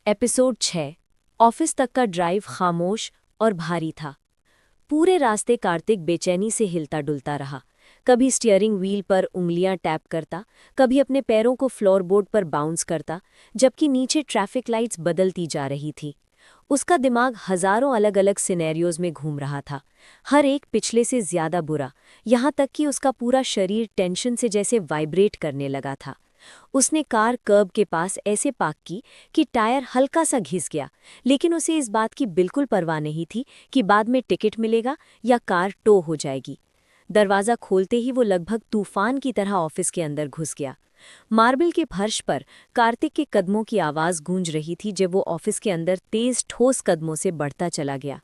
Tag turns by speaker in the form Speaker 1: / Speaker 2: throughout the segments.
Speaker 1: Episode 6। Office तक का drive खामोश और भारी था। पूरे रास्ते कार्तिक बेचैनी से हिलता डुलता रहा। कभी स्टीयरिंग व्हील पर उंगलियां टैप करता, कभी अपने पैरों को फ्लोरबोर्ड पर बाउंस करता, जबकि नीचे ट्रैफिक लाइट्स बदलती जा रही थी। उसका दिमाग हजारों अलग अलग सिनेरियोज में घूम रहा था, हर एक पिछले से ज्यादा बुरा, यहाँ तक कि उसका पूरा शरीर टेंशन से जैसे वाइब्रेट करने लगा था। उसने कार कर्ब के पास ऐसे पार्क की कि टायर हल्का सा घिस गया, लेकिन उसे इस बात की बिल्कुल परवाह नहीं थी कि बाद में टिकट मिलेगा या कार टो हो जाएगी। दरवाज़ा खोलते ही वो लगभग तूफान की तरह ऑफिस के अंदर घुस गया। मार्बल के फर्श पर कार्तिक के कदमों की आवाज़ गूंज रही थी जब वो ऑफिस के अंदर तेज ठोस कदमों से बढ़ता चला गया।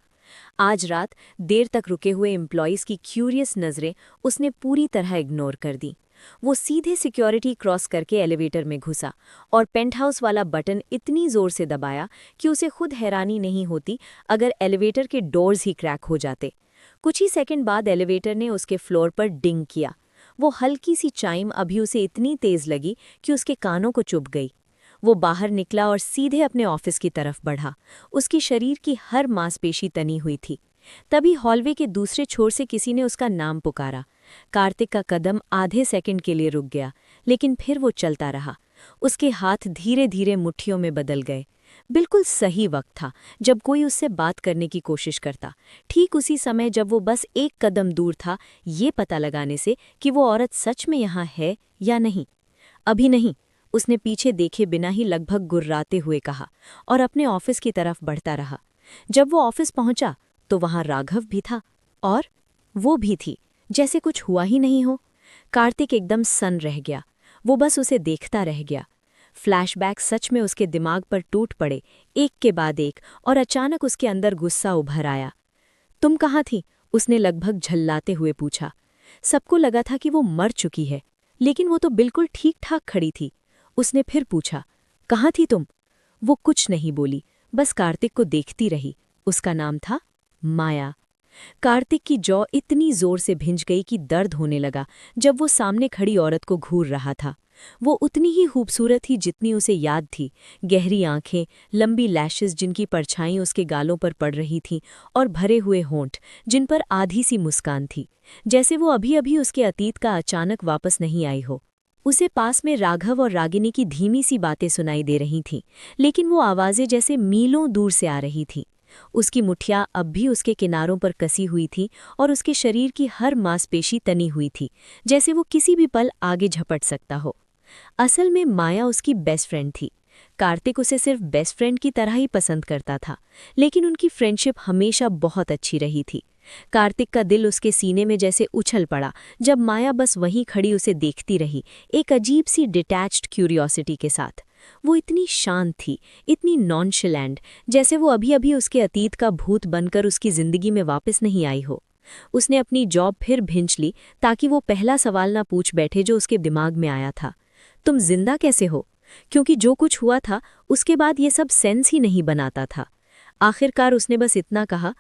Speaker 1: आज रात देर तक रुके हुए एम्प्लॉयज़ की क्यूरियस नज़रें उसने पूरी तरह इग्नोर कर दी। वो सीधे सिक्योरिटी क्रॉस करके एलिवेटर में घुसा और पेंटहाउस वाला बटन इतनी जोर से दबाया कि उसे खुद हैरानी नहीं होती अगर एलिवेटर के डोर्स ही क्रैक हो जाते। कुछ ही सेकंड बाद एलिवेटर ने उसके फ्लोर पर डिंग किया। वो हल्की सी चाइम अभी उसे इतनी तेज लगी कि उसके कानों को चुभ गई। वो बाहर निकला और सीधे अपने ऑफिस की तरफ बढ़ा। उसकी शरीर की हर मांसपेशी तनी हुई थी। तभी हॉलवे के दूसरे छोर से किसी ने उसका नाम पुकारा। कार्तिक का कदम आधे सेकंड के लिए रुक गया, लेकिन फिर वो चलता रहा। उसके हाथ धीरे धीरे मुट्ठियों में बदल गए। बिल्कुल सही वक्त था जब कोई उससे बात करने की कोशिश करता, ठीक उसी समय जब वो बस एक कदम दूर था ये पता लगाने से कि वो औरत सच में यहाँ है या नहीं। अभी नहीं, उसने पीछे देखे बिना ही लगभग गुर्राते हुए कहा और अपने ऑफिस की तरफ बढ़ता रहा। जब वो ऑफिस पहुंचा तो वहां राघव भी था और वो भी थी, जैसे कुछ हुआ ही नहीं हो। कार्तिक एकदम सन्न रह गया। वो बस उसे देखता रह गया। फ्लैशबैक सच में उसके दिमाग पर टूट पड़े, एक के बाद एक, और अचानक उसके अंदर गुस्सा उभर आया। तुम कहाँ थी? उसने लगभग झल्लाते हुए पूछा। सबको लगा था कि वो मर चुकी है, लेकिन वो तो बिल्कुल ठीक ठाक खड़ी थी। उसने फिर पूछा, कहाँ थी तुम? वो कुछ नहीं बोली, बस कार्तिक को देखती रही। उसका नाम था माया। कार्तिक की जौ इतनी जोर से भिंज गई कि दर्द होने लगा जब वो सामने खड़ी औरत को घूर रहा था। वो उतनी ही खूबसूरत थी जितनी उसे याद थी। गहरी आंखें, लंबी लैशेस जिनकी परछाई उसके गालों पर पड़ रही थीं, और भरे हुए होंठ जिन पर आधी सी मुस्कान थी, जैसे वो अभी अभी उसके अतीत का अचानक वापस नहीं आई हो। उसे पास में राघव और रागिनी की धीमी सी बातें सुनाई दे रही थीं, लेकिन वो आवाज़ें जैसे मीलों दूर से आ रही थीं। उसकी मुठ्ठियां अब भी उसके किनारों पर कसी हुई थी और उसके शरीर की हर मांसपेशी तनी हुई थी, जैसे वो किसी भी पल आगे झपट सकता हो। असल में माया उसकी बेस्ट फ्रेंड थी। कार्तिक उसे सिर्फ बेस्ट फ्रेंड की तरह ही पसंद करता था, लेकिन उनकी फ्रेंडशिप हमेशा बहुत अच्छी रही थी। कार्तिक का दिल उसके सीने में जैसे उछल पड़ा जब माया बस वहीं खड़ी उसे देखती रही, एक अजीब सी डिटैच्ड क्यूरियोसिटी के साथ। वो इतनी शांत थी, इतनी नॉनशलेंट, जैसे वो अभी अभी उसके अतीत का भूत बनकर उसकी जिंदगी में वापस नहीं आई हो। उसने अपनी जॉब फिर भींच ली ताकि वो पहला सवाल ना पूछ बैठे जो उसके दिमाग में आया था, तुम जिंदा कैसे हो? क्योंकि जो कुछ हुआ था उसके बाद ये सब सेंस ही नहीं बनाता था। आखिरकार उसने बस इतना कहा,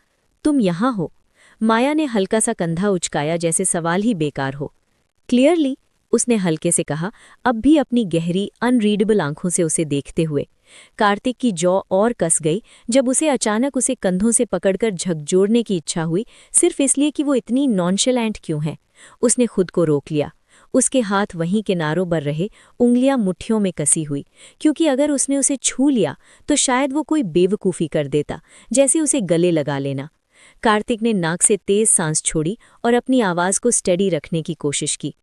Speaker 1: तुम यहाँ हो। माया ने हल्का सा कंधा उचकाया जैसे सवाल ही बेकार हो। क्लियरली, उसने हल्के से कहा, अब भी अपनी गहरी अनरीडेबल आंखों से उसे देखते हुए। कार्तिक की जौ और कस गई जब उसे अचानक उसे कंधों से पकड़कर झकझोरने की इच्छा हुई, सिर्फ इसलिए कि वो इतनी नॉनशलेंट क्यों है। उसने खुद को रोक लिया। उसके हाथ वहीं किनारों पर रहे, उंगलियां मुट्ठियों में कसी हुई, क्योंकि अगर उसने उसे छू लिया तो शायद वो कोई बेवकूफ़ी कर देता, जैसे उसे गले लगा लेना। कार्तिक ने नाक से तेज सांस छोड़ी और अपनी आवाज़ को स्टेडी रखने की कोशिश की।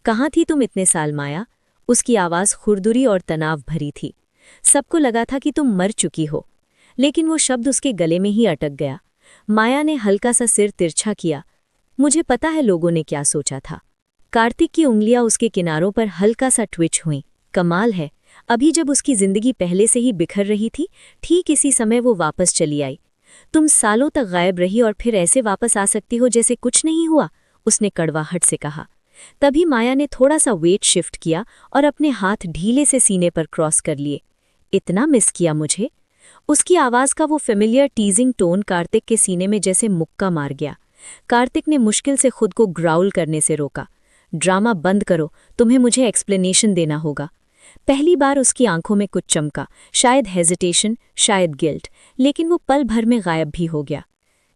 Speaker 1: कहाँ थी तुम इतने साल माया? उसकी आवाज़ खुरदुरी और तनाव भरी थी। सबको लगा था कि तुम मर चुकी हो, लेकिन वो शब्द उसके गले में ही अटक गया। माया ने हल्का सा सिर तिरछा किया। मुझे पता है लोगों ने क्या सोचा था। कार्तिक की उंगलियां उसके किनारों पर हल्का सा ट्विच हुईं। कमाल है, अभी जब उसकी जिंदगी पहले से ही बिखर रही थी, ठीक इसी समय वो वापस चली आई। तुम सालों तक गायब रही और फिर ऐसे वापस आ सकती हो जैसे कुछ नहीं हुआ, उसने कड़वाहट से कहा। तभी माया ने थोड़ा सा वेट शिफ्ट किया और अपने हाथ ढीले से सीने पर क्रॉस कर लिए। इतना मिस किया मुझे? उसकी आवाज़ का वो फेमिलियर टीजिंग टोन कार्तिक के सीने में जैसे मुक्का मार गया। कार्तिक ने मुश्किल से खुद को ग्राउल करने से रोका। ड्रामा बंद करो, तुम्हें मुझे एक्सप्लेनेशन देना होगा। पहली बार उसकी आंखों में कुछ चमका, शायद हेजिटेशन, शायद गिल्ट, लेकिन वो पल भर में गायब भी हो गया।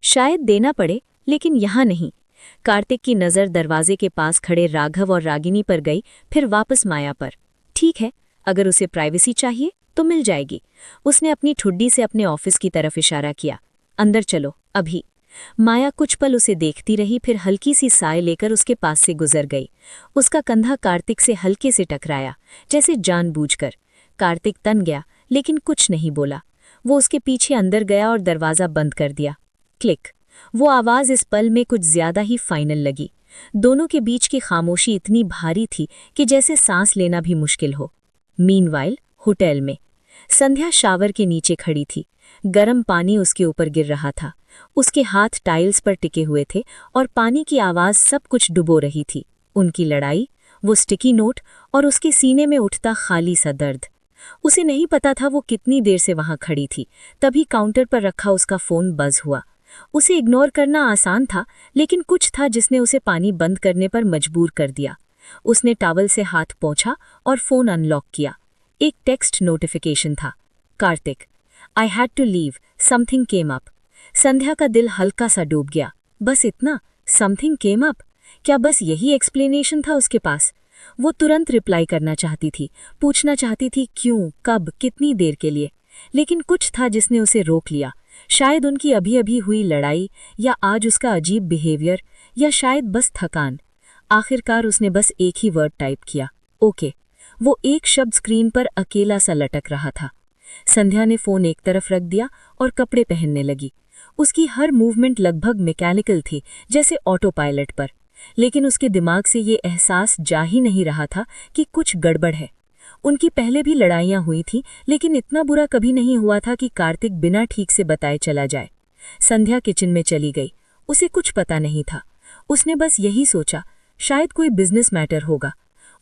Speaker 1: शायद देना पड़े, लेकिन यहाँ नहीं। कार्तिक की नज़र दरवाजे के पास खड़े राघव और रागिनी पर गई, फिर वापस माया पर। ठीक है, अगर उसे प्राइवेसी चाहिए तो मिल जाएगी। उसने अपनी ठुड्डी से अपने ऑफिस की तरफ इशारा किया। अंदर चलो, अभी। माया कुछ पल उसे देखती रही, फिर हल्की सी साय लेकर उसके पास से गुजर गई। उसका कंधा कार्तिक से हल्के से टकराया, जैसे जानबूझकर। कार्तिक तन गया, लेकिन कुछ नहीं बोला। वो उसके पीछे अंदर गया और दरवाज़ा बंद कर दिया। क्लिक। वो आवाज़ इस पल में कुछ ज्यादा ही फाइनल लगी। दोनों के बीच की खामोशी इतनी भारी थी कि जैसे सांस लेना भी मुश्किल हो। मीनवाइल, होटल में संध्या शावर के नीचे खड़ी थी। गर्म पानी उसके ऊपर गिर रहा था। उसके हाथ टाइल्स पर टिके हुए थे और पानी की आवाज़ सब कुछ डुबो रही थी। उनकी लड़ाई, वो स्टिकी नोट और उसके सीने में उठता खाली सा दर्द। उसे नहीं पता था वो कितनी देर से वहां खड़ी थी। तभी काउंटर पर रखा उसका फ़ोन बज़ हुआ। उसे इग्नोर करना आसान था, लेकिन कुछ था जिसने उसे पानी बंद करने पर मजबूर कर दिया। उसने टॉवल से हाथ पोंछा और फ़ोन अनलॉक किया। एक टेक्स्ट नोटिफिकेशन था। Kartik, I had to leave, something came up. Sandhya का दिल हल्का सा डूब गया। बस इतना? Something came up? क्या बस यही एक्सप्लेनेशन था उसके पास? वो तुरंत रिप्लाई करना चाहती थी, पूछना चाहती थी क्यों, कब, कितनी देर के लिए, लेकिन कुछ था जिसने उसे रोक लिया। शायद उनकी अभी अभी हुई लड़ाई, या आज उसका अजीब बिहेवियर, या शायद बस थकान। आखिरकार उसने बस एक ही वर्ड टाइप किया, ओके। वो एक शब्द स्क्रीन पर अकेला सा लटक रहा था। संध्या ने फ़ोन एक तरफ रख दिया और कपड़े पहनने लगी। उसकी हर मूवमेंट लगभग मैकेनिकल थी, जैसे ऑटो पायलट पर। लेकिन उसके दिमाग से ये एहसास जा ही नहीं रहा था कि कुछ गड़बड़ है। उनकी पहले भी लड़ाइयाँ हुई थी, लेकिन इतना बुरा कभी नहीं हुआ था कि कार्तिक बिना ठीक से बताए चला जाए। संध्या किचन में चली गई। उसे कुछ पता नहीं था। उसने बस यही सोचा, शायद कोई बिजनेस मैटर होगा।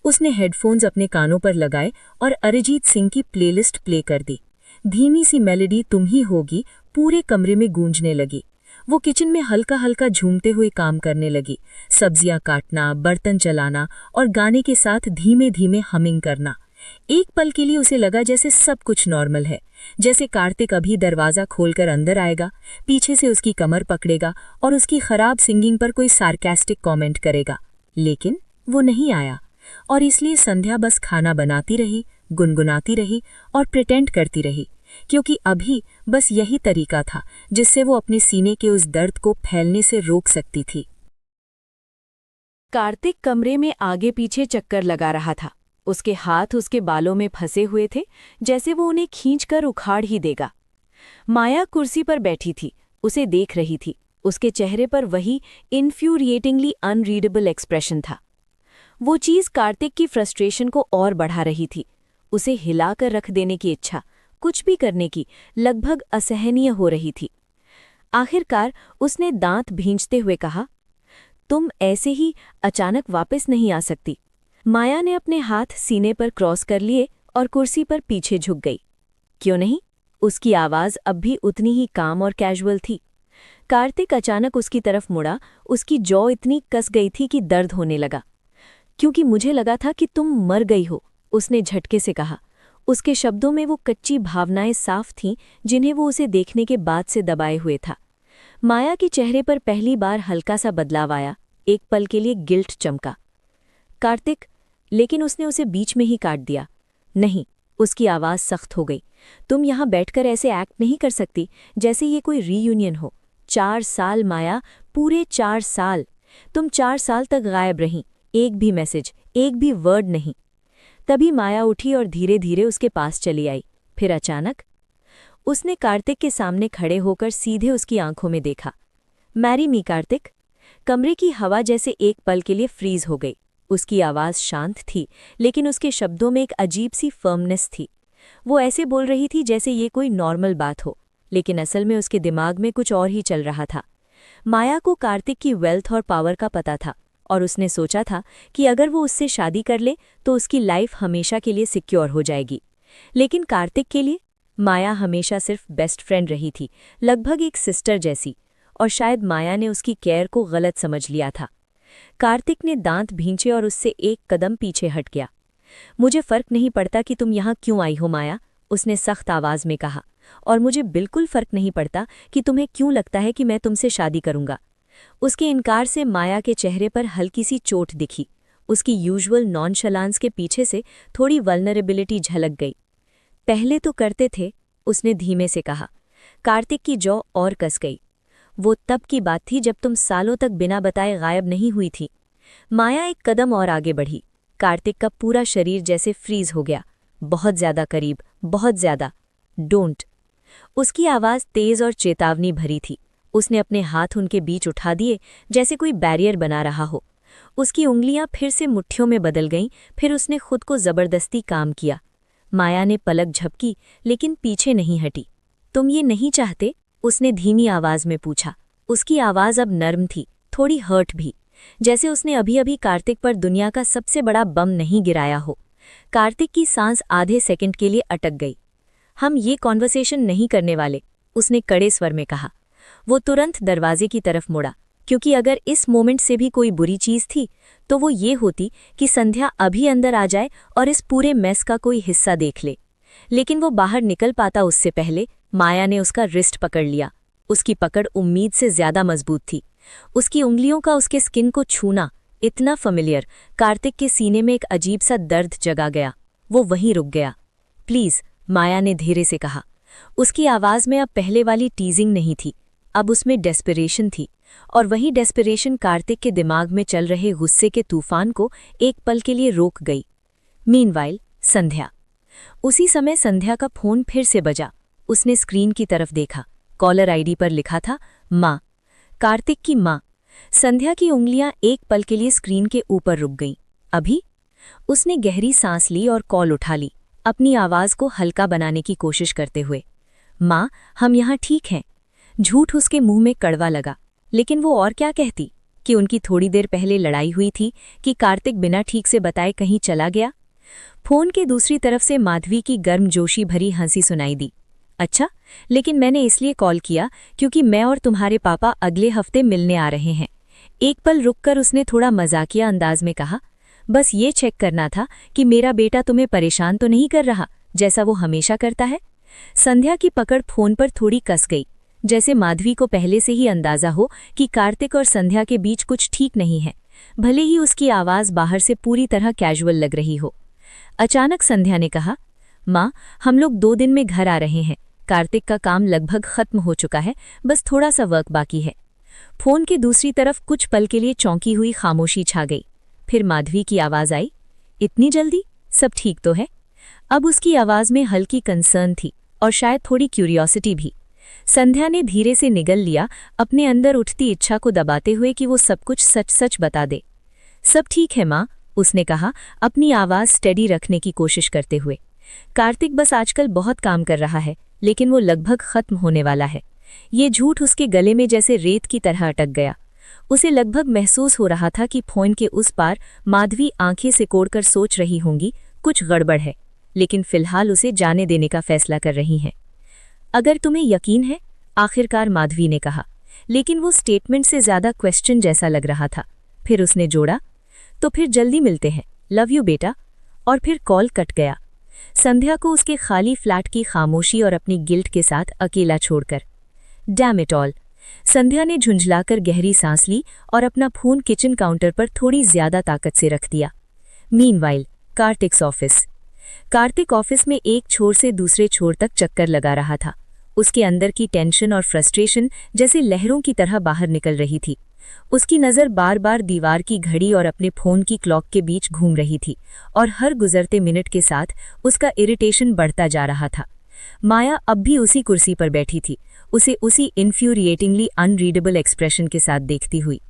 Speaker 1: उसने हेडफोन्स अपने कानों पर लगाए और अरिजीत सिंह की प्लेलिस्ट प्ले कर दी। धीमी सी मेलोडी तुम ही होगी पूरे कमरे में गूंजने लगी। वो किचन में हल्का हल्का झूमते हुए काम करने लगी, सब्जियां काटना, बर्तन चलाना और गाने के साथ धीमे धीमे हमिंग करना। एक पल के लिए उसे लगा जैसे सब कुछ नॉर्मल है, जैसे कार्तिक अभी दरवाज़ा खोलकर अंदर आएगा, पीछे से उसकी कमर पकड़ेगा और उसकी खराब सिंगिंग पर कोई सार्कास्टिक कमेंट करेगा। लेकिन वो नहीं आया, और इसलिए संध्या बस खाना बनाती रही, गुनगुनाती रही और प्रिटेंड करती रही, क्योंकि अभी बस यही तरीका था जिससे वो अपने सीने के उस दर्द को फैलने से रोक सकती थी।
Speaker 2: कार्तिक कमरे में आगे पीछे चक्कर लगा रहा था। उसके हाथ उसके बालों में फंसे हुए थे, जैसे वो उन्हें खींचकर उखाड़ ही देगा। माया कुर्सी पर बैठी थी, उसे देख रही थी। उसके चेहरे पर वही इन्फ्यूरिएटिंगली अनरीडेबल एक्सप्रेशन था। वो चीज़ कार्तिक की फ्रस्ट्रेशन को और बढ़ा रही थी। उसे हिलाकर रख देने की इच्छा, कुछ भी करने की, लगभग असहनीय हो रही थी। आखिरकार उसने दांत भींचते हुए कहा, तुम ऐसे ही अचानक वापस नहीं आ सकती। माया ने अपने हाथ सीने पर क्रॉस कर लिए और कुर्सी पर पीछे झुक गई। क्यों नहीं? उसकी आवाज़ अब भी उतनी ही काम और कैजुअल थी। कार्तिक अचानक उसकी तरफ मुड़ा। उसकी जॉ इतनी कस गई थी कि दर्द होने लगा। क्योंकि मुझे लगा था कि तुम मर गई हो, उसने झटके से कहा। उसके शब्दों में वो कच्ची भावनाएं साफ थीं, जिन्हें वो उसे देखने के बाद से दबाए हुए था। माया के चेहरे पर पहली बार हल्का सा बदलाव आया। एक पल के लिए गिल्ट चमका। कार्तिक, लेकिन उसने उसे बीच में ही काट दिया। नहीं, उसकी आवाज़ सख्त हो गई। तुम यहाँ बैठकर ऐसे एक्ट नहीं कर सकती जैसे ये कोई रीयूनियन हो। 4 साल माया, पूरे 4 साल। तुम 4 साल तक गायब रहीं, एक भी मैसेज, एक भी वर्ड नहीं। तभी माया उठी और धीरे धीरे उसके पास चली आई। फिर अचानक उसने कार्तिक के सामने खड़े होकर सीधे उसकी आंखों में देखा। Marry me Kartik. कमरे की हवा जैसे एक पल के लिए फ्रीज हो गई। उसकी आवाज़ शांत थी, लेकिन उसके शब्दों में एक अजीब सी फर्मनेस थी। वो ऐसे बोल रही थी जैसे ये कोई नॉर्मल बात हो, लेकिन असल में उसके दिमाग में कुछ और ही चल रहा था। माया को कार्तिक की वेल्थ और पावर का पता था, और उसने सोचा था कि अगर वो उससे शादी कर ले तो उसकी लाइफ हमेशा के लिए सिक्योर हो जाएगी। लेकिन कार्तिक के लिए माया हमेशा सिर्फ बेस्ट फ्रेंड रही थी, लगभग एक सिस्टर जैसी, और शायद माया ने उसकी केयर को गलत समझ लिया था। कार्तिक ने दांत भींचे और उससे एक कदम पीछे हट गया।
Speaker 1: मुझे फर्क नहीं पड़ता कि तुम यहाँ क्यों आई हो माया, उसने सख्त आवाज में कहा। और मुझे बिल्कुल फर्क नहीं पड़ता कि तुम्हें क्यों लगता है कि मैं तुमसे शादी करूंगा। उसके इनकार से माया के चेहरे पर हल्की सी चोट दिखी। उसकी यूजुअल नॉनशलांस के पीछे से थोड़ी वल्नरेबिलिटी झलक गई। पहले तो करते थे, उसने धीमे से कहा। कार्तिक की जौ और कस गई। वो तब की बात थी जब तुम सालों तक बिना बताए गायब नहीं हुई थी। माया एक कदम और आगे बढ़ी। कार्तिक का पूरा शरीर जैसे फ्रीज हो गया। बहुत ज्यादा करीब, बहुत ज्यादा। डोंट। उसकी आवाज तेज और चेतावनी भरी थी। उसने अपने हाथ उनके बीच उठा दिए, जैसे कोई बैरियर बना रहा हो। उसकी उंगलियां फिर से मुट्ठियों में बदल गईं, फिर उसने खुद को जबरदस्ती काम किया। माया ने पलक झपकी, लेकिन पीछे नहीं हटी। तुम ये नहीं चाहते? उसने धीमी आवाज में पूछा। उसकी आवाज अब नर्म थी, थोड़ी हर्ट भी, जैसे उसने अभी अभी कार्तिक पर दुनिया का सबसे बड़ा बम नहीं गिराया हो। कार्तिक की सांस आधे सेकंड के लिए अटक गई। हम ये कॉन्वर्सेशन नहीं करने वाले, उसने कड़े स्वर में कहा। वो तुरंत दरवाजे की तरफ मुड़ा, क्योंकि अगर इस मोमेंट से भी कोई बुरी चीज थी तो वो ये होती कि संध्या अभी अंदर आ जाए और इस पूरे मेस का कोई हिस्सा देख ले। लेकिन वो बाहर निकल पाता उससे पहले माया ने उसका रिस्ट पकड़ लिया। उसकी पकड़ उम्मीद से ज्यादा मजबूत थी। उसकी उंगलियों का उसके स्किन को छूना इतना फेमिलियर, कार्तिक के सीने में एक अजीब सा दर्द जगा गया। वो वहीं रुक गया। प्लीज, माया ने धीरे से कहा। उसकी आवाज में अब पहले वाली टीजिंग नहीं थी, अब उसमें डेस्परेशन थी। और वही डेस्परेशन कार्तिक के दिमाग में चल रहे गुस्से के तूफान को एक पल के लिए रोक गई। मीनवाइल, संध्या। उसी समय संध्या का फोन फिर से बजा। उसने स्क्रीन की तरफ देखा। कॉलर आईडी पर लिखा था माँ, कार्तिक की माँ। संध्या की उंगलियां एक पल के लिए स्क्रीन के ऊपर रुक गईं। अभी? उसने गहरी सांस ली और कॉल उठा ली, अपनी आवाज को हल्का बनाने की कोशिश करते हुए। माँ, हम यहाँ ठीक हैं। झूठ उसके मुंह में कड़वा लगा, लेकिन वो और क्या कहती कि उनकी थोड़ी देर पहले लड़ाई हुई थी, कि कार्तिक बिना ठीक से बताए कहीं चला गया। फोन के दूसरी तरफ से माधवी की गर्मजोशी भरी हंसी सुनाई दी। अच्छा, लेकिन मैंने इसलिए कॉल किया क्योंकि मैं और तुम्हारे पापा अगले हफ्ते मिलने आ रहे हैं। एक पल रुककर उसने थोड़ा मजाकिया अंदाज में कहा। बस ये चेक करना था कि मेरा बेटा तुम्हें परेशान तो नहीं कर रहा, जैसा वो हमेशा करता है। संध्या की पकड़ फोन पर थोड़ी कस गई, जैसे माधवी को पहले से ही अंदाजा हो कि कार्तिक और संध्या के बीच कुछ ठीक नहीं है, भले ही उसकी आवाज बाहर से पूरी तरह कैजुअल लग रही हो। अचानक संध्या ने कहा, माँ, हम लोग 2 दिन में घर आ रहे हैं। कार्तिक का काम लगभग खत्म हो चुका है, बस थोड़ा सा वर्क बाकी है। फोन के दूसरी तरफ कुछ पल के लिए चौंकी हुई खामोशी छा गई। फिर माधवी की आवाज आई, इतनी जल्दी? सब ठीक तो है? अब उसकी आवाज में हल्की कंसर्न थी और शायद थोड़ी क्यूरियोसिटी भी। संध्या ने धीरे से निगल लिया, अपने अंदर उठती इच्छा को दबाते हुए कि वो सब कुछ सच सच बता दे। सब ठीक है माँ, उसने कहा, अपनी आवाज स्टेडी रखने की कोशिश करते हुए। कार्तिक बस आजकल बहुत काम कर रहा है, लेकिन वो लगभग खत्म होने वाला है। ये झूठ उसके गले में जैसे रेत की तरह अटक गया। उसे लगभग महसूस हो रहा था कि फोन के उस पार माधवी आंखें सिकोड़कर सोच रही होंगी कुछ गड़बड़ है, लेकिन फिलहाल उसे जाने देने का फैसला कर रही हैं। अगर तुम्हें यकीन है, आखिरकार माधवी ने कहा, लेकिन वो स्टेटमेंट से ज्यादा क्वेश्चन जैसा लग रहा था। फिर उसने जोड़ा, तो फिर जल्दी मिलते हैं, लव यू बेटा। और फिर कॉल कट गया। संध्या को उसके खाली फ्लैट की खामोशी और अपनी गिल्ट के साथ अकेला छोड़कर। Damn it all. संध्या ने झुंझलाकर गहरी सांस ली और अपना फोन किचन काउंटर पर थोड़ी ज्यादा ताकत से रख दिया। Meanwhile, Kartik's office. Kartik office में एक छोर से दूसरे छोर तक चक्कर लगा रहा था। उसके अंदर की टेंशन और फ्रस्ट्रेशन जैसे लहरों की तरह बाहर निकल रही थी। उसकी नज़र बार बार दीवार की घड़ी और अपने फोन की क्लॉक के बीच घूम रही थी, और हर गुजरते मिनट के साथ उसका इरिटेशन बढ़ता जा रहा था। माया अब भी उसी कुर्सी पर बैठी थी, उसे उसी इन्फ्यूरिएटिंगली अनरीडेबल एक्सप्रेशन के साथ देखती हुई।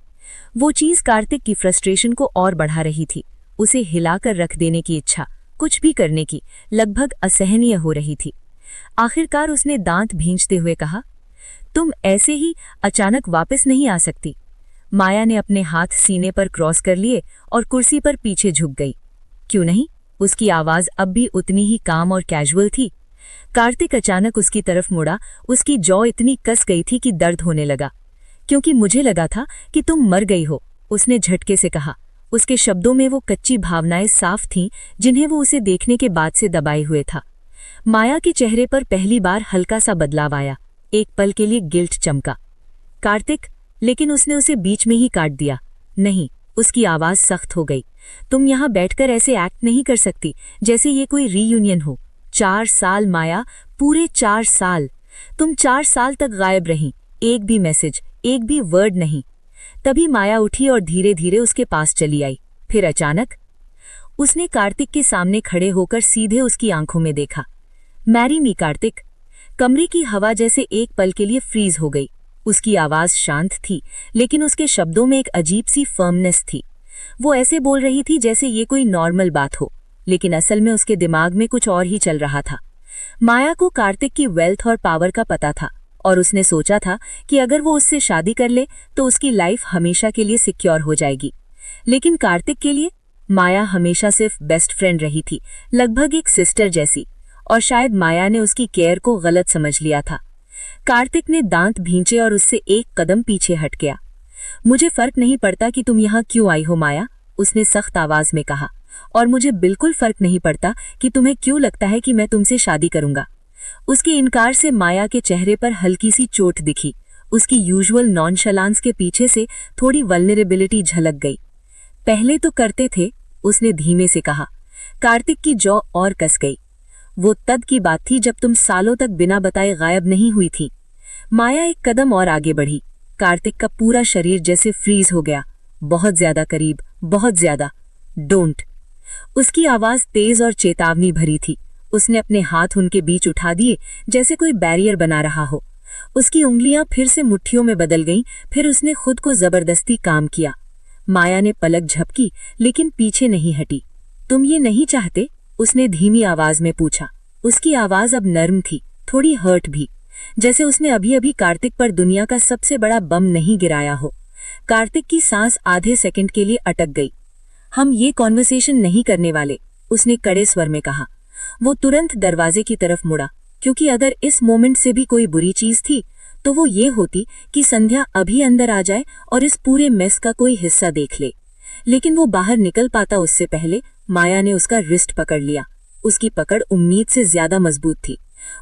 Speaker 1: वो चीज़ कार्तिक की फ्रस्ट्रेशन को और बढ़ा रही थी। उसे हिलाकर रख देने की इच्छा, कुछ भी करने की, लगभग असहनीय हो रही थी। आखिरकार उसने दांत भींचते हुए कहा, तुम ऐसे ही अचानक वापस नहीं आ सकती। माया ने अपने हाथ सीने पर क्रॉस कर लिए और कुर्सी पर पीछे झुक गई। क्यों नहीं? उसकी आवाज अब भी उतनी ही काम और कैजुअल थी। कार्तिक अचानक उसकी तरफ मुड़ा। उसकी जॉ इतनी कस गई थी कि दर्द होने लगा। क्योंकि मुझे लगा था कि तुम मर गई हो, उसने झटके से कहा,
Speaker 2: उसके शब्दों में वो कच्ची भावनाएं साफ थीं जिन्हें वो उसे देखने के बाद से दबाए हुए था। माया के चेहरे पर पहली बार हल्का सा बदलाव आया। एक पल के लिए गिल्ट चमका। कार्तिक, लेकिन उसने उसे बीच में ही काट दिया। नहीं, उसकी आवाज सख्त हो गई। तुम यहाँ बैठकर ऐसे एक्ट नहीं कर सकती जैसे ये कोई रीयूनियन हो। 4 साल माया, पूरे 4 साल। तुम 4 साल तक गायब रहीं, एक भी मैसेज, एक भी वर्ड नहीं। तभी माया उठी और धीरे धीरे उसके पास चली आई। फिर अचानक उसने कार्तिक के सामने खड़े होकर सीधे उसकी आंखों में देखा। Marry me Kartik. कमरे की हवा जैसे एक पल के लिए फ्रीज हो गई। उसकी आवाज शांत थी, लेकिन उसके शब्दों में एक अजीब सी फर्मनेस थी। वो ऐसे बोल रही थी जैसे ये कोई नॉर्मल बात हो, लेकिन असल में उसके दिमाग में कुछ और ही चल रहा था। माया को कार्तिक की वेल्थ और पावर का पता था, और उसने सोचा था कि अगर वो उससे शादी कर ले तो उसकी लाइफ हमेशा के लिए सिक्योर हो जाएगी। लेकिन कार्तिक के लिए माया हमेशा सिर्फ बेस्ट फ्रेंड रही थी, लगभग एक सिस्टर जैसी, और शायद माया ने उसकी केयर को गलत समझ लिया था। कार्तिक ने दांत भींचे और उससे एक कदम पीछे हट गया। मुझे फर्क नहीं पड़ता कि तुम यहाँ क्यों आई हो माया, उसने सख्त आवाज में कहा, और मुझे बिल्कुल फर्क नहीं पड़ता कि तुम्हें क्यों लगता है कि मैं तुमसे शादी करूंगा। उसके इनकार से माया के चेहरे पर हल्की सी चोट दिखी। उसकी यूजुअल नॉनशलांस के पीछे से थोड़ी वल्नरेबिलिटी झलक गई। पहले तो करते थे, उसने धीमे से कहा। कार्तिक की जॉ और कस गई। वो तब की बात थी जब तुम सालों तक बिना बताए गायब नहीं हुई थी। माया एक कदम और आगे बढ़ी। कार्तिक का पूरा शरीर जैसे फ्रीज हो गया। बहुत ज्यादा करीब, बहुत ज्यादा। डोंट। उसकी आवाज तेज और चेतावनी भरी थी। उसने अपने हाथ उनके बीच उठा दिए जैसे कोई बैरियर बना रहा हो। उसकी उंगलियां फिर से मुट्ठियों में बदल गईं, फिर उसने खुद को जबरदस्ती काम किया। माया ने पलक झपकी, लेकिन पीछे नहीं हटी। तुम ये नहीं चाहते? उसने धीमी आवाज में पूछा। उसकी आवाज अब नर्म थी, थोड़ी हर्ट भी, जैसे उसने अभी अभी कार्तिक पर दुनिया का सबसे बड़ा बम नहीं गिराया हो। कार्तिक की सांस आधे सेकंड के लिए अटक गई। हम ये कॉन्वर्सेशन नहीं करने वाले, उसने कड़े स्वर में कहा। वो तुरंत दरवाजे की तरफ मुड़ा, क्योंकि अगर इस मोमेंट से भी कोई बुरी चीज थी तो वो ये होती कि संध्या अभी अंदर आ जाए और इस पूरे मेस का कोई हिस्सा देख ले। लेकिन वो बाहर निकल पाता उससे पहले माया ने उसका रिस्ट पकड़ लिया। उसकी पकड़ उम्मीद से ज्यादा मजबूत थी।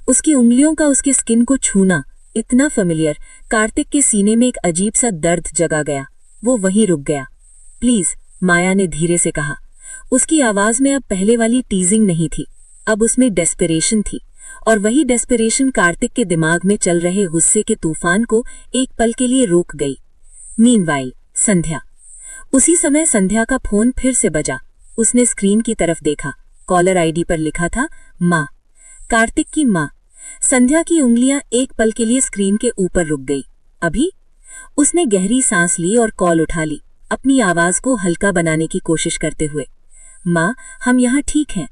Speaker 2: उसकी उंगलियों का उसके स्किन को छूना इतना फेमिलियर, कार्तिक के सीने में एक अजीब सा दर्द जगा गया। वो वहीं रुक गया। प्लीज, माया ने धीरे से कहा। उसकी आवाज में अब पहले वाली टीजिंग नहीं थी, अब उसमें डेस्परेशन थी, और वही डेस्परेशन कार्तिक के दिमाग में चल रहे गुस्से के तूफान को एक पल के लिए रोक गई। मीनवाइल, संध्या। उसी समय संध्या का फोन फिर से बजा। उसने स्क्रीन की तरफ देखा। कॉलर आईडी पर लिखा था माँ, कार्तिक की माँ। संध्या की उंगलियां एक पल के लिए स्क्रीन के ऊपर रुक गई। अभी? उसने गहरी सांस ली और कॉल उठा ली, अपनी आवाज को हल्का बनाने की कोशिश करते हुए। माँ, हम यहाँ ठीक हैं।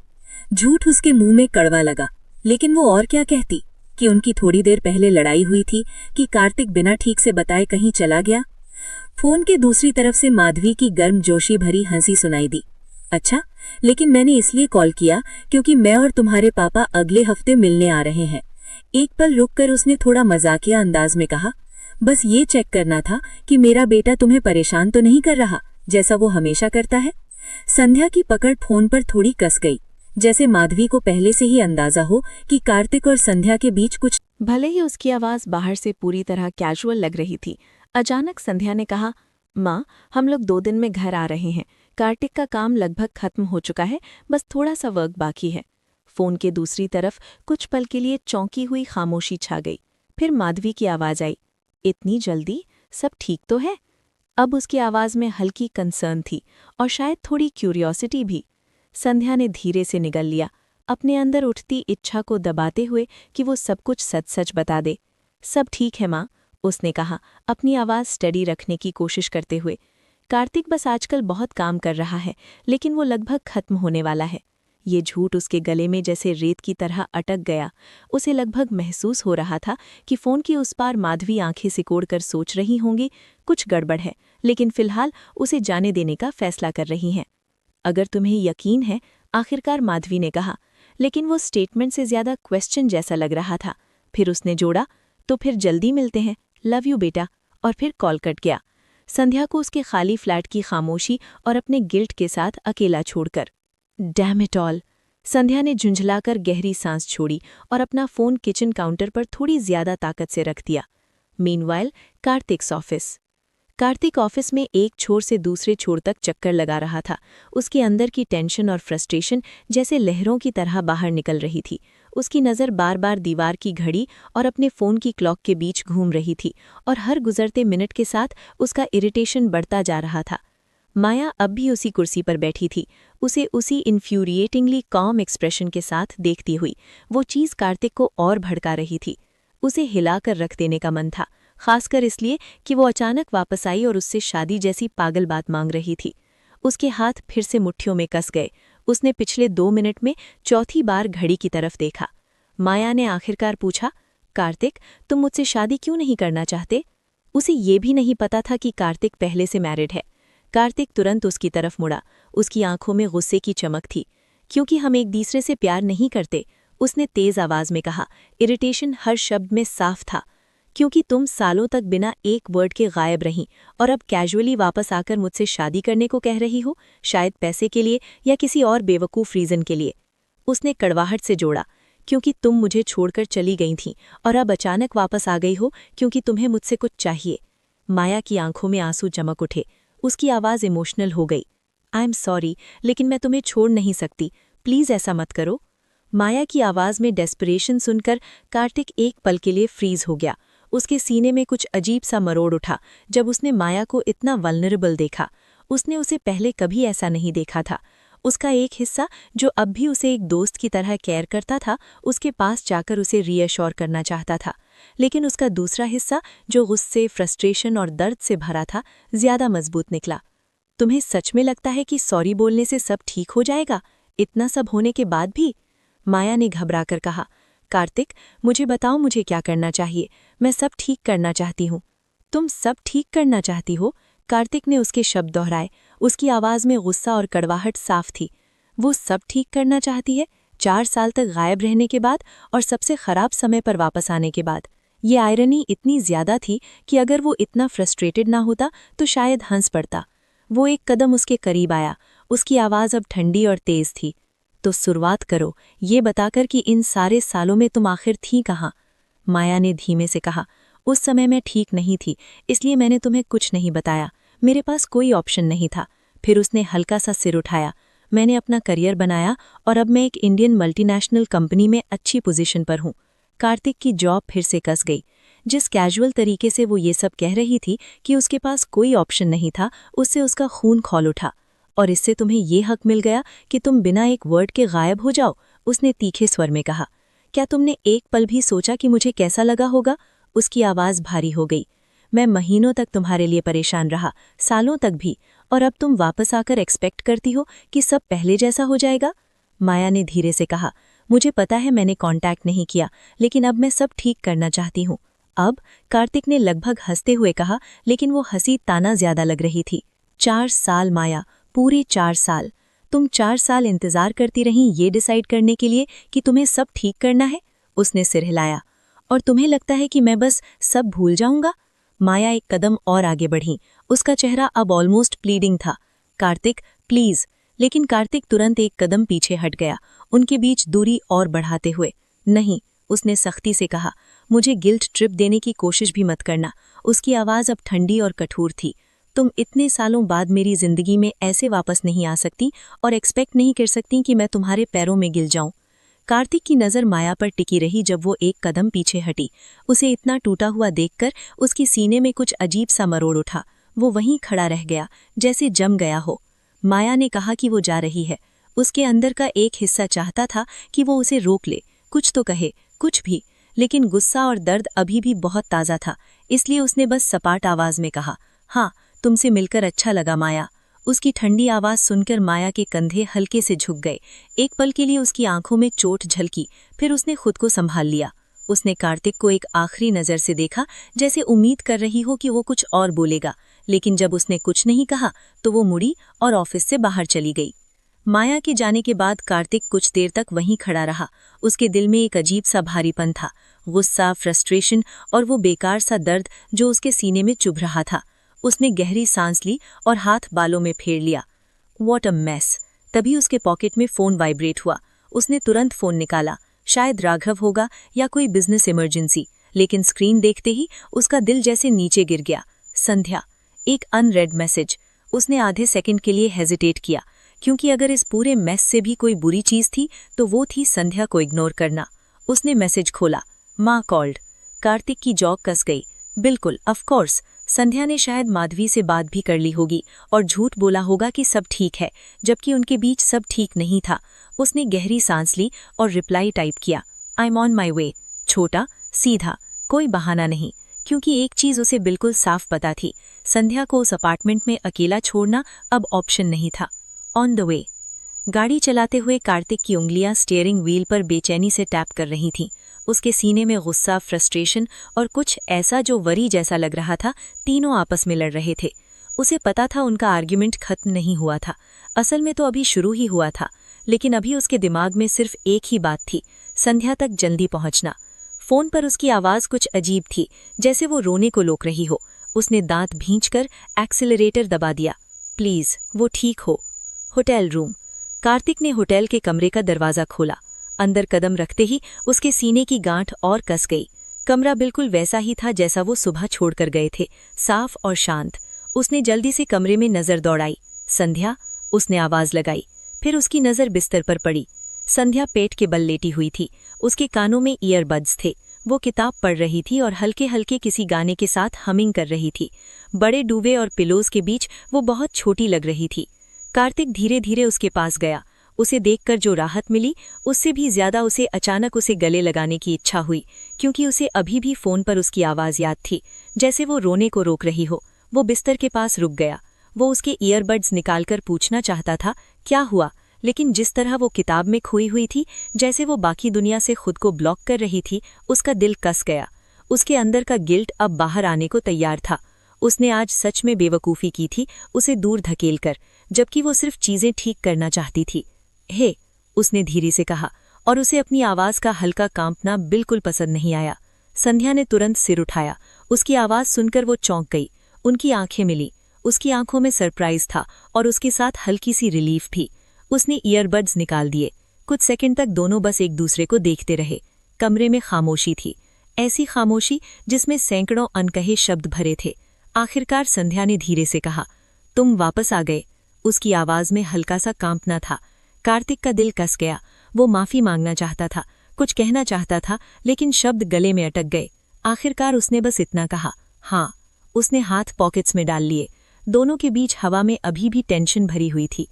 Speaker 2: झूठ उसके मुंह में कड़वा लगा, लेकिन वो और क्या कहती कि उनकी थोड़ी देर पहले लड़ाई हुई थी, कि कार्तिक बिना ठीक से बताए कहीं चला गया। फोन के दूसरी तरफ से माधवी की गर्मजोशी भरी हंसी सुनाई दी। अच्छा, लेकिन मैंने इसलिए कॉल किया क्योंकि मैं और तुम्हारे पापा अगले हफ्ते मिलने आ रहे हैं। एक पल रुककर उसने थोड़ा मजाकिया अंदाज में कहा, बस ये चेक करना था कि मेरा बेटा तुम्हें परेशान तो नहीं कर रहा, जैसा वो हमेशा करता है। संध्या की पकड़ फोन पर थोड़ी कस गई, जैसे माधवी को पहले से ही अंदाजा हो कि कार्तिक और संध्या के बीच कुछ।
Speaker 3: भले ही उसकी आवाज बाहर से पूरी तरह कैजुअल लग रही थी, अचानक संध्या ने कहा, माँ, हम लोग 2 दिन में घर आ रहे हैं। कार्तिक का काम लगभग खत्म हो चुका है, बस थोड़ा सा वर्क बाकी है। फोन के दूसरी तरफ कुछ पल के लिए चौंकी हुई खामोशी छा गई। फिर माधवी की आवाज आई, इतनी जल्दी? सब ठीक तो है? अब उसकी आवाज में हल्की कंसर्न थी और शायद थोड़ी क्यूरियोसिटी भी। संध्या ने धीरे से निगल लिया, अपने अंदर उठती इच्छा को दबाते हुए कि वो सब कुछ सच सच बता दे। सब ठीक है माँ, उसने कहा, अपनी आवाज स्टडी रखने की कोशिश करते हुए। कार्तिक बस आजकल बहुत काम कर रहा है, लेकिन वो लगभग खत्म होने वाला है। ये झूठ उसके गले में जैसे रेत की तरह अटक गया। उसे लगभग महसूस हो रहा था कि फोन की उस पार माधवी आंखें सिकोड़कर सोच रही होंगी, कुछ गड़बड़ है, लेकिन फिलहाल उसे जाने देने का फैसला कर रही हैं। अगर तुम्हें यकीन है, आखिरकार माधवी ने कहा, लेकिन वो स्टेटमेंट से ज्यादा क्वेश्चन जैसा लग रहा था। फिर उसने जोड़ा, तो फिर जल्दी मिलते हैं, लव यू बेटा, और फिर कॉल कट गया। संध्या को उसके खाली फ्लैट की खामोशी और अपने गिल्ट के साथ अकेला छोड़कर। Damn it all! संध्या ने झुंझलाकर गहरी सांस छोड़ी और अपना फ़ोन किचन काउंटर पर थोड़ी ज्यादा ताकत से रख दिया। Meanwhile Kartik's office. Kartik office में एक छोर से दूसरे छोर तक चक्कर लगा रहा था। उसके अंदर की टेंशन और फ्रस्ट्रेशन जैसे लहरों की तरह बाहर निकल रही थी। उसकी नज़र बार बार दीवार की घड़ी और अपने फ़ोन की क्लॉक के बीच घूम रही थी और हर गुजरते मिनट के साथ उसका इरिटेशन बढ़ता जा रहा था। माया अब भी उसी कुर्सी पर बैठी थी, उसे उसी इन्फ्यूरिएटिंगली कॉम एक्सप्रेशन के साथ देखती हुई। वो चीज़ कार्तिक को और भड़का रही थी। उसे हिलाकर रख देने का मन था, खासकर इसलिए कि वो अचानक वापस आई और उससे शादी जैसी पागल बात मांग रही थी। उसके हाथ फिर से मुट्ठियों में कस गए। उसने पिछले 2 मिनट में चौथी बार घड़ी की तरफ देखा। माया ने आखिरकार पूछा, कार्तिक, तुम मुझसे शादी क्यों नहीं करना चाहते? उसे ये भी नहीं पता था कि कार्तिक पहले से मैरिड है। कार्तिक तुरंत उसकी तरफ मुड़ा। उसकी आंखों में गुस्से की चमक थी। क्योंकि हम एक दूसरे से प्यार नहीं करते, उसने तेज आवाज में कहा। इरिटेशन हर शब्द में साफ था। क्योंकि तुम सालों तक बिना एक वर्ड के गायब रहीं और अब कैजुअली वापस आकर मुझसे शादी करने को कह रही हो, शायद पैसे के लिए या किसी और बेवकूफ़ रीज़न के लिए। उसने कड़वाहट से जोड़ा, क्योंकि तुम मुझे छोड़कर चली गई थीं और अब अचानक वापस आ गई हो क्योंकि तुम्हें मुझसे कुछ चाहिए। माया की आंखों में आंसू चमक उठे। उसकी आवाज़ इमोशनल हो गई। आई एम सॉरी, लेकिन मैं तुम्हें छोड़ नहीं सकती, प्लीज़ ऐसा मत करो। माया की आवाज़ में डेस्परेशन सुनकर कार्तिक एक पल के लिए फ्रीज हो गया। उसके सीने में कुछ अजीब सा मरोड़ उठा जब उसने माया को इतना वल्नरेबल देखा। उसने उसे पहले कभी ऐसा नहीं देखा था। उसका एक हिस्सा जो अब भी उसे एक दोस्त की तरह केयर करता था, उसके पास जाकर उसे रीअश्योर करना चाहता था। लेकिन उसका दूसरा हिस्सा जो गुस्से, फ्रस्ट्रेशन और दर्द से भरा था, ज्यादा मजबूत निकला। तुम्हें सच में लगता है कि सॉरी बोलने से सब ठीक हो जाएगा, इतना सब होने के बाद भी? माया ने घबराकर कहा। कार्तिक, मुझे बताओ मुझे क्या करना चाहिए, मैं सब ठीक करना चाहती हूँ। तुम सब ठीक करना चाहती हो? कार्तिक ने उसके शब्द दोहराए। उसकी आवाज़ में गुस्सा और कड़वाहट साफ थी। वो सब ठीक करना चाहती है, 4 साल तक गायब रहने के बाद और सबसे खराब समय पर वापस आने के बाद। ये आयरनी इतनी ज्यादा थी कि अगर वो इतना फ्रस्ट्रेटेड ना होता तो शायद हंस पड़ता। वो एक कदम उसके करीब आया। उसकी आवाज़ अब ठंडी और तेज थी। तो शुरुआत करो, ये बताकर कि इन सारे सालों में तुम आखिर थी कहाँ? माया ने धीमे से कहा। उस समय मैं ठीक नहीं थी, इसलिए मैंने तुम्हें कुछ नहीं बताया। मेरे पास कोई ऑप्शन नहीं था। फिर उसने हल्का सा सिर उठाया। मैंने अपना करियर बनाया और अब मैं एक इंडियन मल्टीनेशनल कंपनी में अच्छी पोजीशन पर हूँ। कार्तिक की जॉब फिर से कस गई। जिस कैजुअल तरीके से वो ये सब कह रही थी कि उसके पास कोई ऑप्शन नहीं था, उससे उसका खून खौल उठा। और इससे तुम्हें ये हक मिल गया कि तुम बिना एक वर्ड के गायब हो जाओ, उसने तीखे स्वर में कहा। क्या तुमने एक पल भी सोचा कि मुझे कैसा लगा होगा? उसकी आवाज़ भारी हो गई। मैं महीनों तक तुम्हारे लिए परेशान रहा, सालों तक भी, और अब तुम वापस आकर एक्सपेक्ट करती हो कि सब पहले जैसा हो जाएगा? माया ने धीरे से कहा। मुझे पता है मैंने कांटेक्ट नहीं किया, लेकिन अब मैं सब ठीक करना चाहती हूँ। अब? कार्तिक ने लगभग हंसते हुए कहा, लेकिन वो हंसी ताना ज्यादा लग रही थी। 4 साल माया, पूरे 4 साल। तुम 4 साल इंतजार करती रहीं ये डिसाइड करने के लिए कि तुम्हें सब ठीक करना है? उसने सिर हिलाया। और तुम्हें लगता है कि मैं बस सब भूल जाऊंगा? माया एक कदम और आगे बढ़ी। उसका चेहरा अब ऑलमोस्ट प्लीडिंग था। कार्तिक, प्लीज। लेकिन कार्तिक तुरंत एक कदम पीछे हट गया, उनके बीच दूरी और बढ़ाते हुए। नहीं, उसने सख्ती से कहा। मुझे गिल्ट ट्रिप देने की कोशिश भी मत करना। उसकी आवाज़ अब ठंडी और कठोर थी। तुम इतने सालों बाद मेरी जिंदगी में ऐसे वापस नहीं आ सकती और एक्सपेक्ट नहीं कर सकती कि मैं तुम्हारे पैरों में गिल जाऊं। कार्तिक की नज़र माया पर टिकी रही जब वो एक कदम पीछे हटी। उसे इतना टूटा हुआ देखकर उसकी सीने में कुछ अजीब सा मरोड़ उठा। वो वहीं खड़ा रह गया, जैसे जम गया हो। माया ने कहा कि वो जा रही है। उसके अंदर का एक हिस्सा चाहता था कि वो उसे रोक ले, कुछ तो कहे, कुछ भी। लेकिन गुस्सा और दर्द अभी भी बहुत ताज़ा था, इसलिए उसने बस सपाट आवाज़ में कहा, हाँ, तुमसे मिलकर अच्छा लगा माया। उसकी ठंडी आवाज़ सुनकर माया के कंधे हल्के से झुक गए। एक पल के लिए उसकी आंखों में चोट झलकी, फिर उसने खुद को संभाल लिया। उसने कार्तिक को एक आखिरी नज़र से देखा, जैसे उम्मीद कर रही हो कि वो कुछ और बोलेगा। लेकिन जब उसने कुछ नहीं कहा तो वो मुड़ी और ऑफिस से बाहर चली गई। माया के जाने के बाद कार्तिक कुछ देर तक वहीं खड़ा रहा। उसके दिल में एक अजीब सा भारीपन था, गुस्सा, फ्रस्ट्रेशन और वो बेकार सा दर्द जो उसके सीने में चुभ रहा था। उसने गहरी सांस ली और हाथ बालों में फेर लिया। What a mess. तभी उसके पॉकेट में फोन वाइब्रेट हुआ। उसने तुरंत फोन निकाला। शायद राघव होगा या कोई बिजनेस इमरजेंसी, लेकिन स्क्रीन देखते ही उसका दिल जैसे नीचे गिर गया। संध्या। एक अनरेड मैसेज। उसने आधे सेकंड के लिए हेजिटेट किया, क्योंकि अगर इस पूरे मैस से भी कोई बुरी चीज थी तो वो थी संध्या को इग्नोर करना। उसने मैसेज खोला। माँ कॉल्ड। कार्तिक की जॉ कस गई। बिल्कुल, ऑफ कोर्स, संध्या ने शायद माधवी से बात भी कर ली होगी और झूठ बोला होगा कि सब ठीक है, जबकि उनके बीच सब ठीक नहीं था। उसने गहरी सांस ली और रिप्लाई टाइप किया, आई एम ऑन माई वे। छोटा, सीधा, कोई बहाना नहीं, क्योंकि एक चीज उसे बिल्कुल साफ पता थी, संध्या को उस अपार्टमेंट में अकेला छोड़ना अब ऑप्शन नहीं था। On the way. गाड़ी चलाते हुए कार्तिक की उंगलियां स्टीयरिंग व्हील पर बेचैनी से टैप कर रही थीं। उसके सीने में गुस्सा, फ्रस्ट्रेशन और कुछ ऐसा जो वरी जैसा लग रहा था, तीनों आपस में लड़ रहे थे। उसे पता था उनका आर्ग्यूमेंट खत्म नहीं हुआ था, असल में तो अभी शुरू ही हुआ था, लेकिन अभी उसके दिमाग में सिर्फ एक ही बात थी, संध्या तक जल्दी पहुंचना। फोन पर उसकी आवाज कुछ अजीब थी, जैसे वो रोने को रोक रही हो। उसने दांत भींचकर एक्सीलरेटर दबा दिया। प्लीज, वो ठीक हो। Hotel room. कार्तिक ने होटल के कमरे का दरवाजा खोला। अंदर कदम रखते ही उसके सीने की गांठ और कस गई। कमरा बिल्कुल वैसा ही था जैसा वो सुबह छोड़कर गए थे, साफ और शांत। उसने जल्दी से कमरे में नजर दौड़ाई। संध्या, उसने आवाज लगाई। फिर उसकी नजर बिस्तर पर पड़ी। संध्या पेट के बल लेटी हुई थी। उसके कानों में ईयरबड्स थे। वो किताब पढ़ रही थी और हल्के हल्के किसी गाने के साथ हमिंग कर रही थी। बड़े डूबे और पिलोज के बीच वो बहुत छोटी लग रही थी। कार्तिक धीरे धीरे उसके पास गया। उसे देखकर जो राहत मिली, उससे भी ज्यादा उसे अचानक उसे गले लगाने की इच्छा हुई, क्योंकि उसे अभी भी फोन पर उसकी आवाज याद थी, जैसे वो रोने को रोक रही हो। वो बिस्तर के पास रुक गया। वो उसके ईयरबड्स निकालकर पूछना चाहता था क्या हुआ, लेकिन जिस तरह वो किताब में खोई हुई थी, जैसे वो बाकी दुनिया से खुद को ब्लॉक कर रही थी, उसका दिल कस गया। उसके अंदर का गिल्ट अब बाहर आने को तैयार था। उसने आज सच में बेवकूफ़ी की थी, उसे दूर धकेलकर, जबकि वो सिर्फ चीजें ठीक करना चाहती थी। हे, उसने धीरे से कहा, और उसे अपनी आवाज का हल्का कांपना बिल्कुल पसंद नहीं आया। संध्या ने तुरंत सिर उठाया। उसकी आवाज सुनकर वो चौंक गई। उनकी आंखें मिली। उसकी आंखों में सरप्राइज था और उसके साथ हल्की सी रिलीफ भी। उसने ईयरबड्स निकाल दिए। कुछ सेकंड तक दोनों बस एक दूसरे को देखते रहे। कमरे में खामोशी थी, ऐसी खामोशी जिसमें सैकड़ों अनकहे शब्द भरे थे। आखिरकार संध्या ने धीरे से कहा, तुम वापस आ गए। उसकी आवाज में हल्का सा कांपना था। कार्तिक का दिल कस गया। वो माफी मांगना चाहता था, कुछ कहना चाहता था, लेकिन शब्द गले में अटक गए। आखिरकार उसने बस इतना कहा, हाँ। उसने हाथ पॉकेट्स में डाल लिए। दोनों के बीच हवा में अभी भी टेंशन भरी हुई थी।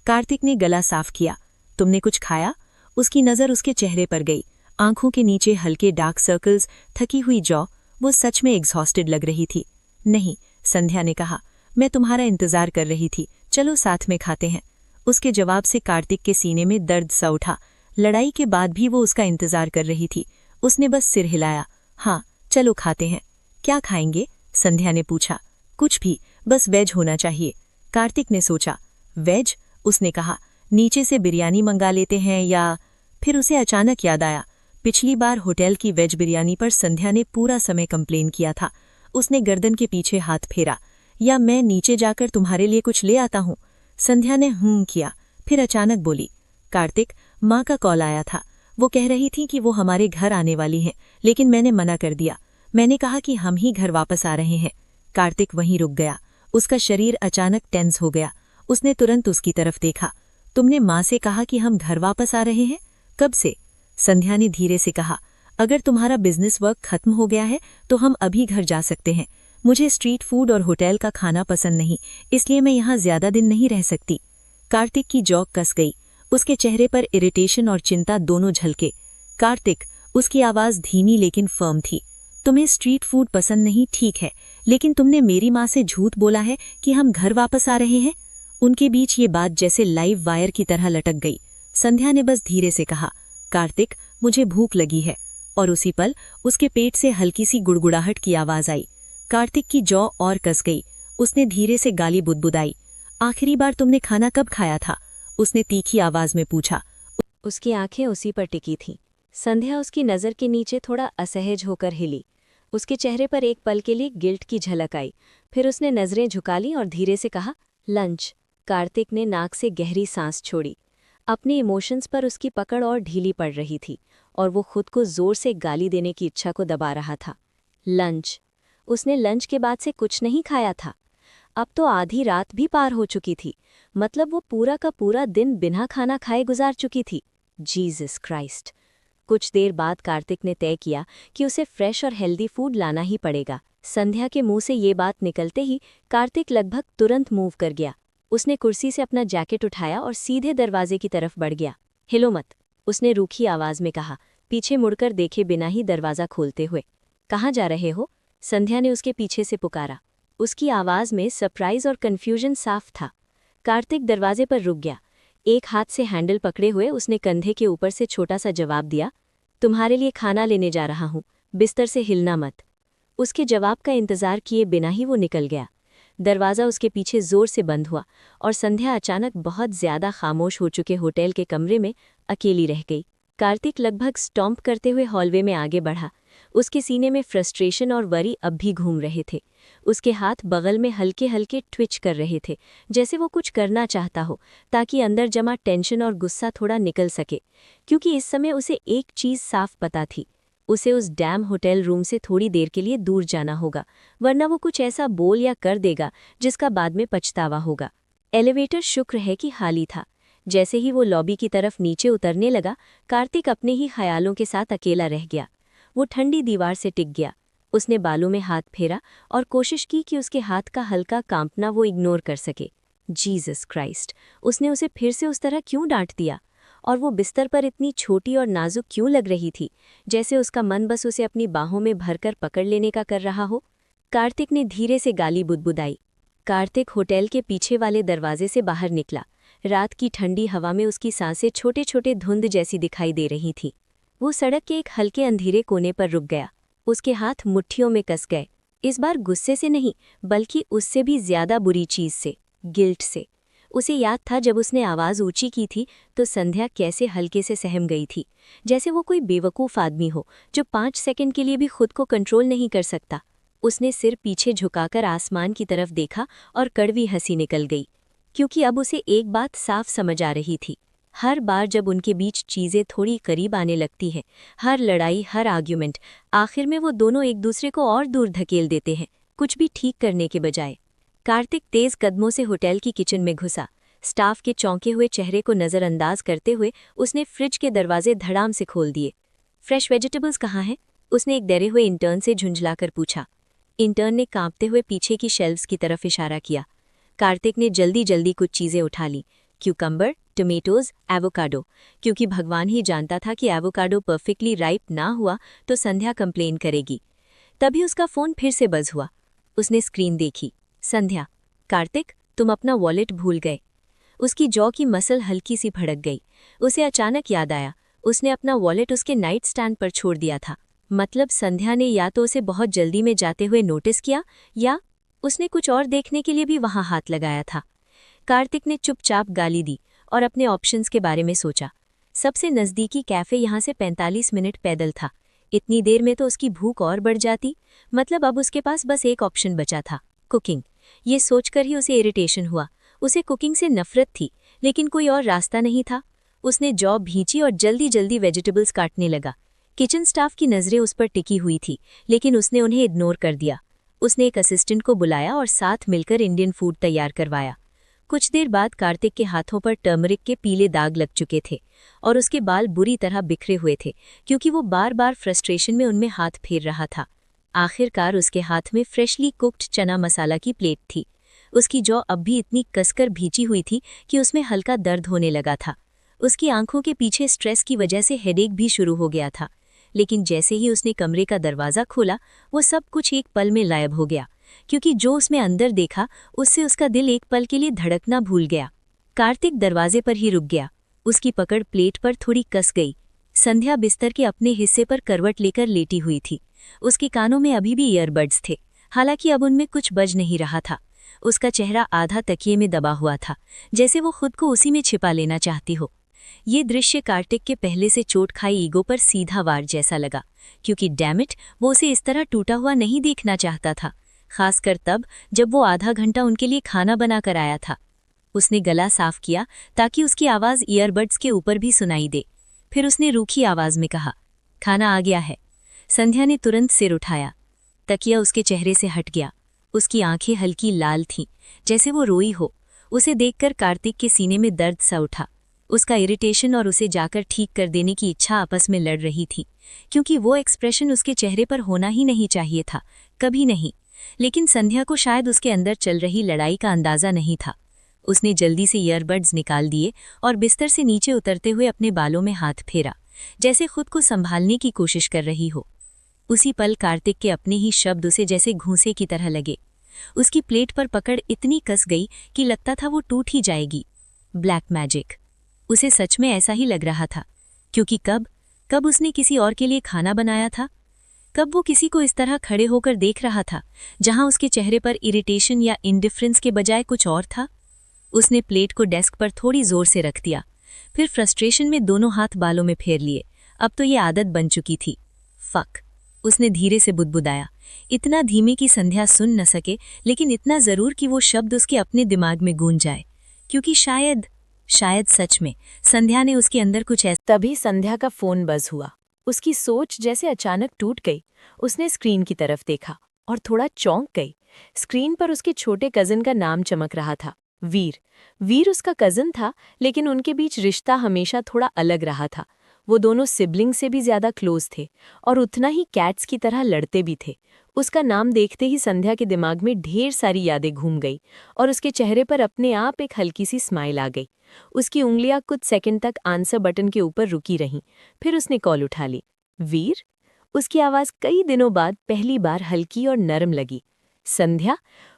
Speaker 3: कार्तिक ने गला साफ किया। तुमने कुछ खाया? उसकी नजर उसके चेहरे पर गई। आंखों के नीचे हल्के डार्क सर्कल्स, थकी हुई जॉ। वो सच में एग्जॉस्टेड लग रही थी। नहीं, संध्या ने कहा, मैं तुम्हारा इंतजार कर रही थी, चलो साथ में खाते हैं। उसके जवाब से कार्तिक के सीने में दर्द सा उठा। लड़ाई के बाद भी वो उसका इंतजार कर रही थी। उसने बस सिर हिलाया। हाँ, चलो खाते हैं। क्या खाएंगे? संध्या ने पूछा। कुछ भी, बस वेज होना चाहिए। कार्तिक ने सोचा। वेज? उसने कहा, नीचे से बिरयानी मंगा लेते हैं या... फिर उसे अचानक याद आया, पिछली बार होटल की वेज बिरयानी पर संध्या ने पूरा समय कंप्लेन किया था। उसने गर्दन के पीछे हाथ फेरा। या मैं नीचे जाकर तुम्हारे लिए कुछ ले आता हूँ? संध्या ने किया, फिर अचानक बोली, कार्तिक, माँ का कॉल आया था। वो कह रही थी कि वो हमारे घर आने वाली हैं, लेकिन मैंने मना कर दिया। मैंने कहा कि हम ही घर वापस आ रहे हैं। कार्तिक वहीं रुक गया। उसका शरीर अचानक टेंस हो गया। उसने तुरंत उसकी तरफ देखा। तुमने माँ से कहा कि हम घर वापस आ रहे हैं? कब से? संध्या ने धीरे से कहा, अगर तुम्हारा बिजनेस वर्क खत्म हो गया है तो हम अभी घर जा सकते हैं। मुझे स्ट्रीट फूड और होटल का खाना पसंद नहीं, इसलिए मैं यहाँ ज्यादा दिन नहीं रह सकती। कार्तिक की जॉ कस गई। उसके चेहरे पर इरिटेशन और चिंता दोनों झलके। कार्तिक, उसकी आवाज धीमी लेकिन फर्म थी, तुम्हें स्ट्रीट फूड पसंद नहीं, ठीक है, लेकिन तुमने मेरी माँ से झूठ बोला है कि हम घर वापस आ रहे हैं। उनके बीच ये बात जैसे लाइव वायर की तरह लटक गई। संध्या ने बस धीरे से कहा, कार्तिक, मुझे भूख लगी है। और उसी पल उसके पेट से हल्की सी गुड़गुड़ाहट की आवाज आई। कार्तिक की जॉ और कस गई। उसने धीरे से गाली बुदबुदाई। आखिरी बार तुमने खाना कब खाया था? उसने तीखी आवाज में पूछा।
Speaker 1: उसकी आंखें उसी पर टिकी थीं। संध्या उसकी नज़र के नीचे थोड़ा असहज होकर हिली। उसके चेहरे पर एक पल के लिए गिल्ट की झलक आई। फिर उसने नज़रें झुका लीं और धीरे से कहा, लंच। कार्तिक ने नाक से गहरी सांस छोड़ी। अपने इमोशंस पर उसकी पकड़ और ढीली पड़ रही थी और वो खुद को जोर से गाली देने की इच्छा को दबा रहा था। लंच। उसने लंच के बाद से कुछ नहीं खाया था। अब तो आधी रात भी पार हो चुकी थी। मतलब वो पूरा का पूरा दिन बिना खाना खाए गुजार चुकी थी। Jesus Christ. कुछ देर बाद कार्तिक ने तय किया कि उसे फ्रेश और हेल्दी फूड लाना ही पड़ेगा। संध्या के मुंह से ये बात निकलते ही कार्तिक लगभग तुरंत मूव कर गया। उसने कुर्सी से अपना जैकेट उठाया और सीधे दरवाजे की तरफ बढ़ गया। हिलो मत, उसने रूखी आवाज में कहा, पीछे मुड़कर देखे बिना ही दरवाज़ा खोलते हुए। कहाँ जा रहे हो? संध्या ने उसके पीछे से पुकारा। उसकी आवाज़ में सरप्राइज और कन्फ्यूजन साफ था। कार्तिक दरवाजे पर रुक गया। एक हाथ से हैंडल पकड़े हुए उसने कंधे के ऊपर से छोटा सा जवाब दिया, तुम्हारे लिए खाना लेने जा रहा हूँ, बिस्तर से हिलना मत। उसके जवाब का इंतजार किए बिना ही वो निकल गया। दरवाज़ा उसके पीछे जोर से बंद हुआ और संध्या अचानक बहुत ज्यादा खामोश हो चुके होटल के कमरे में अकेली रह गई। कार्तिक लगभग स्टॉम्प करते हुए हॉलवे में आगे बढ़ा। उसके सीने में फ्रस्ट्रेशन और वरी अब भी घूम रहे थे। उसके हाथ बगल में हल्के हल्के ट्विच कर रहे थे, जैसे वो कुछ करना चाहता हो ताकि अंदर जमा टेंशन और गुस्सा थोड़ा निकल सके। क्योंकि इस समय उसे एक चीज़ साफ पता थी, उसे उस डैम होटल रूम से थोड़ी देर के लिए दूर जाना होगा, वरना वो कुछ ऐसा बोल या कर देगा जिसका बाद में पछतावा होगा। एलिवेटर शुक्र है कि खाली था। जैसे ही वो लॉबी की तरफ नीचे उतरने लगा, कार्तिक अपने ही ख्यालों के साथ अकेला रह गया। वो ठंडी दीवार से टिक गया। उसने बालों में हाथ फेरा और कोशिश की कि उसके हाथ का हल्का कांपना वो इग्नोर कर सके। जीसस क्राइस्ट, उसने उसे फिर से उस तरह क्यों डांट दिया? और वो बिस्तर पर इतनी छोटी और नाजुक क्यों लग रही थी, जैसे उसका मन बस उसे अपनी बाहों में भरकर पकड़ लेने का कर रहा हो। कार्तिक ने धीरे से गाली बुदबुदाई। कार्तिक होटल के पीछे वाले दरवाजे से बाहर निकला। रात की ठंडी हवा में उसकी सांसें छोटे छोटे धुंध जैसी दिखाई दे रही थीं। वो सड़क के एक हल्के अंधेरे कोने पर रुक गया। उसके हाथ मुट्ठियों में कस गए। इस बार गुस्से से नहीं, बल्कि उससे भी ज्यादा बुरी चीज से, गिल्ट से। उसे याद था जब उसने आवाज़ ऊंची की थी तो संध्या कैसे हल्के से सहम गई थी, जैसे वो कोई बेवकूफ़ आदमी हो जो 5 सेकंड के लिए भी खुद को कंट्रोल नहीं कर सकता। उसने सिर पीछे झुकाकर आसमान की तरफ देखा और कड़वी हंसी निकल गई, क्योंकि अब उसे एक बात साफ समझ आ रही थी। हर बार जब उनके बीच चीज़ें थोड़ी करीब आने लगती हैं, हर लड़ाई, हर आर्ग्यूमेंट, आखिर में वो दोनों एक दूसरे को और दूर धकेल देते हैं, कुछ भी ठीक करने के बजाय। कार्तिक तेज कदमों से होटल की किचन में घुसा। स्टाफ के चौंके हुए चेहरे को नज़रअंदाज करते हुए उसने फ्रिज के दरवाजे धड़ाम से खोल दिए। फ्रेश वेजिटेबल्स कहाँ हैं? उसने एक डरे हुए इंटर्न से झुंझलाकर पूछा। इंटर्न ने कांपते हुए पीछे की शेल्फ्स की तरफ इशारा किया। कार्तिक ने जल्दी जल्दी कुछ चीज़ें उठा लीं, क्यूकम्बर, टमेटोज, एवोकाडो, क्योंकि भगवान ही जानता था कि एवोकाडो परफेक्टली राइप ना हुआ तो संध्या कंप्लेन करेगी। तभी उसका फ़ोन फिर से बज हुआ। उसने स्क्रीन देखी। संध्या। कार्तिक, तुम अपना वॉलेट भूल गए। उसकी जॉ की मसल हल्की सी भड़क गई। उसे अचानक याद आया, उसने अपना वॉलेट उसके नाइट स्टैंड पर छोड़ दिया था। मतलब संध्या ने या तो उसे बहुत जल्दी में जाते हुए नोटिस किया, या उसने कुछ और देखने के लिए भी वहां हाथ लगाया था। कार्तिक ने चुपचाप गाली दी और अपने ऑप्शंस के बारे में सोचा। सबसे नज़दीकी कैफ़े यहाँ से 45 मिनट पैदल था। इतनी देर में तो उसकी भूख और बढ़ जाती। मतलब अब उसके पास बस एक ऑप्शन बचा था, कुकिंग। ये सोचकर ही उसे इरिटेशन हुआ। उसे कुकिंग से नफरत थी, लेकिन कोई और रास्ता नहीं था। उसने जॉब भींची और जल्दी जल्दी वेजिटेबल्स काटने लगा। किचन स्टाफ की नज़रें उस पर टिकी हुई थी, लेकिन उसने उन्हें इग्नोर कर दिया। उसने एक असिस्टेंट को बुलाया और साथ मिलकर इंडियन फूड तैयार करवाया। कुछ देर बाद कार्तिक के हाथों पर टर्मरिक के पीले दाग लग चुके थे और उसके बाल बुरी तरह बिखरे हुए थे, क्योंकि वो बार बार फ्रस्ट्रेशन में उनमें हाथ फेर रहा था। आखिरकार उसके हाथ में फ्रेशली कुक्ड चना मसाला की प्लेट थी। उसकी जॉ अब भी इतनी कसकर भींची हुई थी कि उसमें हल्का दर्द होने लगा था। उसकी आंखों के पीछे स्ट्रेस की वजह से हेडेक भी शुरू हो गया था। लेकिन जैसे ही उसने कमरे का दरवाज़ा खोला, वो सब कुछ एक पल में गायब हो गया, क्योंकि जो उसमें अंदर देखा उससे उसका दिल एक पल के लिए धड़कना भूल गया। कार्तिक दरवाजे पर ही रुक गया। उसकी पकड़ प्लेट पर थोड़ी कस गई। संध्या बिस्तर के अपने हिस्से पर करवट लेकर लेटी हुई थी। उसके कानों में अभी भी ईयरबड्स थे, हालांकि अब उनमें कुछ बज नहीं रहा था। उसका चेहरा आधा तकिए में दबा हुआ था, जैसे वो खुद को उसी में छिपा लेना चाहती हो। ये दृश्य कार्तिक के पहले से चोट खाई ईगो पर सीधा वार जैसा लगा, क्योंकि डैमिट वो उसे इस तरह टूटा हुआ नहीं देखना चाहता था, खासकर तब जब वो आधा घंटा उनके लिए खाना बनाकर आया था। उसने गला साफ किया ताकि उसकी आवाज़ ईयरबड्स के ऊपर भी सुनाई दे। फिर उसने रूखी आवाज़ में कहा, खाना आ गया है। संध्या ने तुरंत सिर उठाया। तकिया उसके चेहरे से हट गया। उसकी आंखें हल्की लाल थीं, जैसे वो रोई हो। उसे देखकर कार्तिक के सीने में दर्द सा उठा। उसका इरिटेशन और उसे जाकर ठीक कर देने की इच्छा आपस में लड़ रही थी, क्योंकि वो एक्सप्रेशन उसके चेहरे पर होना ही नहीं चाहिए था, कभी नहीं। लेकिन संध्या को शायद उसके अंदर चल रही लड़ाई का अंदाज़ा नहीं था। उसने जल्दी से ईयरबड्स निकाल दिए और बिस्तर से नीचे उतरते हुए अपने बालों में हाथ फेरा, जैसे खुद को संभालने की कोशिश कर रही हो। उसी पल कार्तिक के अपने ही शब्द उसे जैसे घूंसे की तरह लगे। उसकी प्लेट पर पकड़ इतनी कस गई कि लगता था वो टूट ही जाएगी। Black magic. उसे सच में ऐसा ही लग रहा था, क्योंकि कब उसने किसी और के लिए खाना बनाया था? कब वो किसी को इस तरह खड़े होकर देख रहा था, जहां उसके चेहरे पर इरिटेशन या इंडिफरेंस के बजाय कुछ और था? उसने प्लेट को डेस्क पर थोड़ी जोर से रख दिया, फिर फ्रस्ट्रेशन में दोनों हाथ बालों में फेर लिए। अब तो ये आदत बन चुकी थी। फक, उसने धीरे से बुदबुदाया, इतना धीमे कि संध्या सुन न सके, लेकिन इतना जरूर कि वो शब्द उसके अपने दिमाग में गूंज जाए, क्योंकि शायद सच में संध्या ने उसके अंदर कुछ ऐसा।
Speaker 2: तभी संध्या का फोन बज हुआ। उसकी सोच जैसे अचानक टूट गई। उसने स्क्रीन की तरफ देखा और थोड़ा चौंक गई। स्क्रीन पर उसके छोटे कजिन का नाम चमक रहा था, वीर उसका कजिन था, लेकिन उनके बीच रिश्ता हमेशा थोड़ा अलग रहा था। वो दोनों सिबलिंग से भी ज्यादा क्लोज थे और उतना ही कैट्स की तरह लड़ते भी थे। उसका नाम देखते ही संध्या के दिमाग में ढेर सारी यादें घूम गई और उसके चेहरे पर अपने आप एक हल्की सी स्माइल आ गई। उसकी उंगलियां कुछ सेकंड तक आंसर बटन के ऊपर रुकी रहीं। फिर उसने कॉल उठा ली। वीर? उसकी आवाज़ कई दिनों बाद पहली बार हल्की और नरम लगी। संध्या?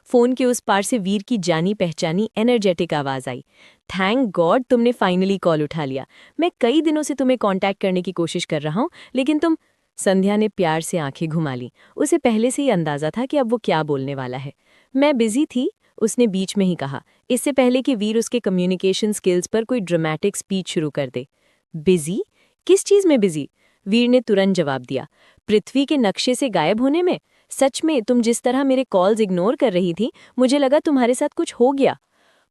Speaker 2: फोन के उस पार से वीर की जानी पहचानी एनर्जेटिक आवाज़ आई। थैंक गॉड तुमने फाइनली कॉल उठा लिया। मैं कई दिनों से तुम्हें कांटेक्ट करने की कोशिश कर रहा हूं, लेकिन तुम। संध्या ने प्यार से आंखें घुमा ली। उसे पहले से ही अंदाजा था कि अब वो क्या बोलने वाला है। मैं बिजी थी, उसने बीच में ही कहा, इससे पहले कि वीर उसके कम्युनिकेशन स्किल्स पर कोई ड्रामेटिक स्पीच शुरू कर दे। बिजी? किस चीज़ में बिजी? वीर ने तुरंत जवाब दिया, पृथ्वी के नक्शे से गायब होने में। सच में तुम जिस तरह मेरे कॉल्स इग्नोर कर रही थी, मुझे लगा तुम्हारे साथ कुछ हो गया।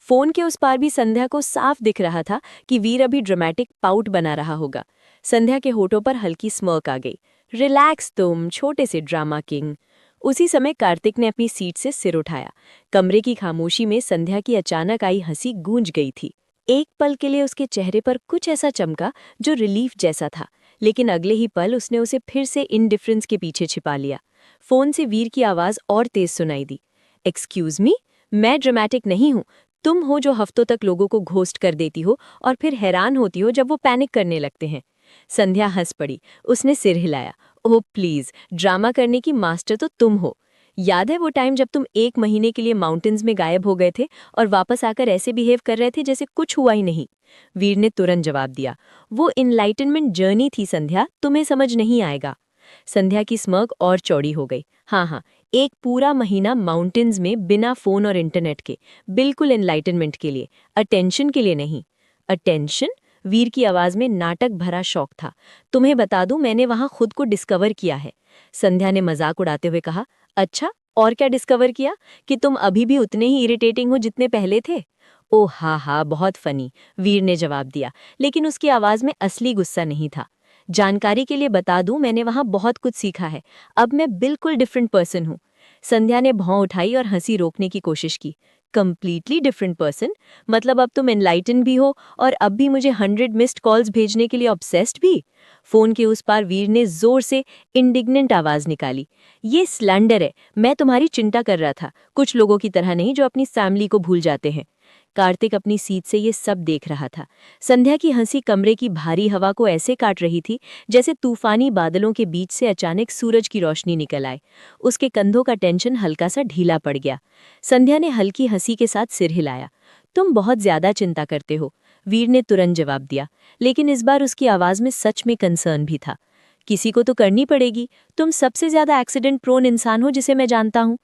Speaker 2: फोन के उस पार भी संध्या को साफ दिख रहा था कि वीर अभी ड्रामेटिक पाउट बना रहा होगा। संध्या के होठों पर हल्की स्मर्क आ गई। रिलैक्स तुम, छोटे से ड्रामा किंग। उसी समय कार्तिक ने अपनी सीट से सिर उठाया। कमरे की खामोशी में संध्या की अचानक आई हंसी गूंज गई थी। एक पल के लिए उसके चेहरे पर कुछ ऐसा चमका जो रिलीफ जैसा था, लेकिन अगले ही पल उसने उसे फिर से इनडिफरेंस के पीछे छिपा लिया। फोन से वीर की आवाज़ और तेज सुनाई दी। एक्सक्यूज मी, मैं ड्रामेटिक नहीं हूँ। तुम हो जो हफ्तों तक लोगों को घोस्ट कर देती हो और फिर हैरान होती हो जब वो पैनिक करने लगते हैं। संध्या हंस पड़ी। उसने सिर हिलाया। ओह प्लीज, ड्रामा करने की मास्टर तो तुम हो। याद है वो टाइम जब तुम 1 महीने के लिए माउंटेन्स में गायब हो गए थे और वापस आकर ऐसे बिहेव कर रहे थे जैसे कुछ हुआ ही नहीं? वीर ने तुरंत जवाब दिया, वो इनलाइटनमेंट जर्नी थी संध्या, तुम्हें समझ नहीं आएगा। संध्या की स्मर्क और चौड़ी हो गई। हाँ, 1 पूरा महीना माउंटेन्स में बिना फोन और इंटरनेट के, बिल्कुल एनलाइटनमेंट के लिए, अटेंशन के लिए नहीं। अटेंशन? वीर की आवाज में नाटक भरा शौक था। तुम्हें बता दूं, मैंने वहां खुद को डिस्कवर किया है। संध्या ने मजाक उड़ाते हुए कहा, अच्छा, और क्या डिस्कवर किया? कि तुम अभी भी उतने ही इरिटेटिंग हो जितने पहले थे? ओह हाँ, बहुत फनी, वीर ने जवाब दिया, लेकिन उसकी आवाज में असली गुस्सा नहीं था। जानकारी के लिए बता दूं, मैंने वहां बहुत कुछ सीखा है। अब मैं बिल्कुल डिफरेंट पर्सन हूं। संध्या ने भौं उठाई और हंसी रोकने की कोशिश की। Completely different person? मतलब अब तुम एनलाइटन भी हो और अब भी मुझे 100 मिस्ड कॉल्स भेजने के लिए ऑब्सेस्ड भी? फोन के उस पार वीर ने जोर से इंडिग्नेंट आवाज निकाली। ये स्लैंडर है, मैं तुम्हारी चिंता कर रहा था, कुछ लोगों की तरह नहीं जो अपनी फैमिली को भूल जाते हैं। कार्तिक अपनी सीट से ये सब देख रहा था। संध्या की हंसी कमरे की भारी हवा को ऐसे काट रही थी जैसे तूफानी बादलों के बीच से अचानक सूरज की रोशनी निकल आए। उसके कंधों का टेंशन हल्का सा ढीला पड़ गया। संध्या ने हल्की हंसी के साथ सिर हिलाया। तुम बहुत ज्यादा चिंता करते हो, वीर ने तुरंत जवाब दिया, लेकिन इस बार उसकी आवाज में सच में कंसर्न भी था। किसी को तो करनी पड़ेगी, तुम सबसे ज्यादा एक्सीडेंट प्रोन इंसान हो जिसे मैं जानता हूं।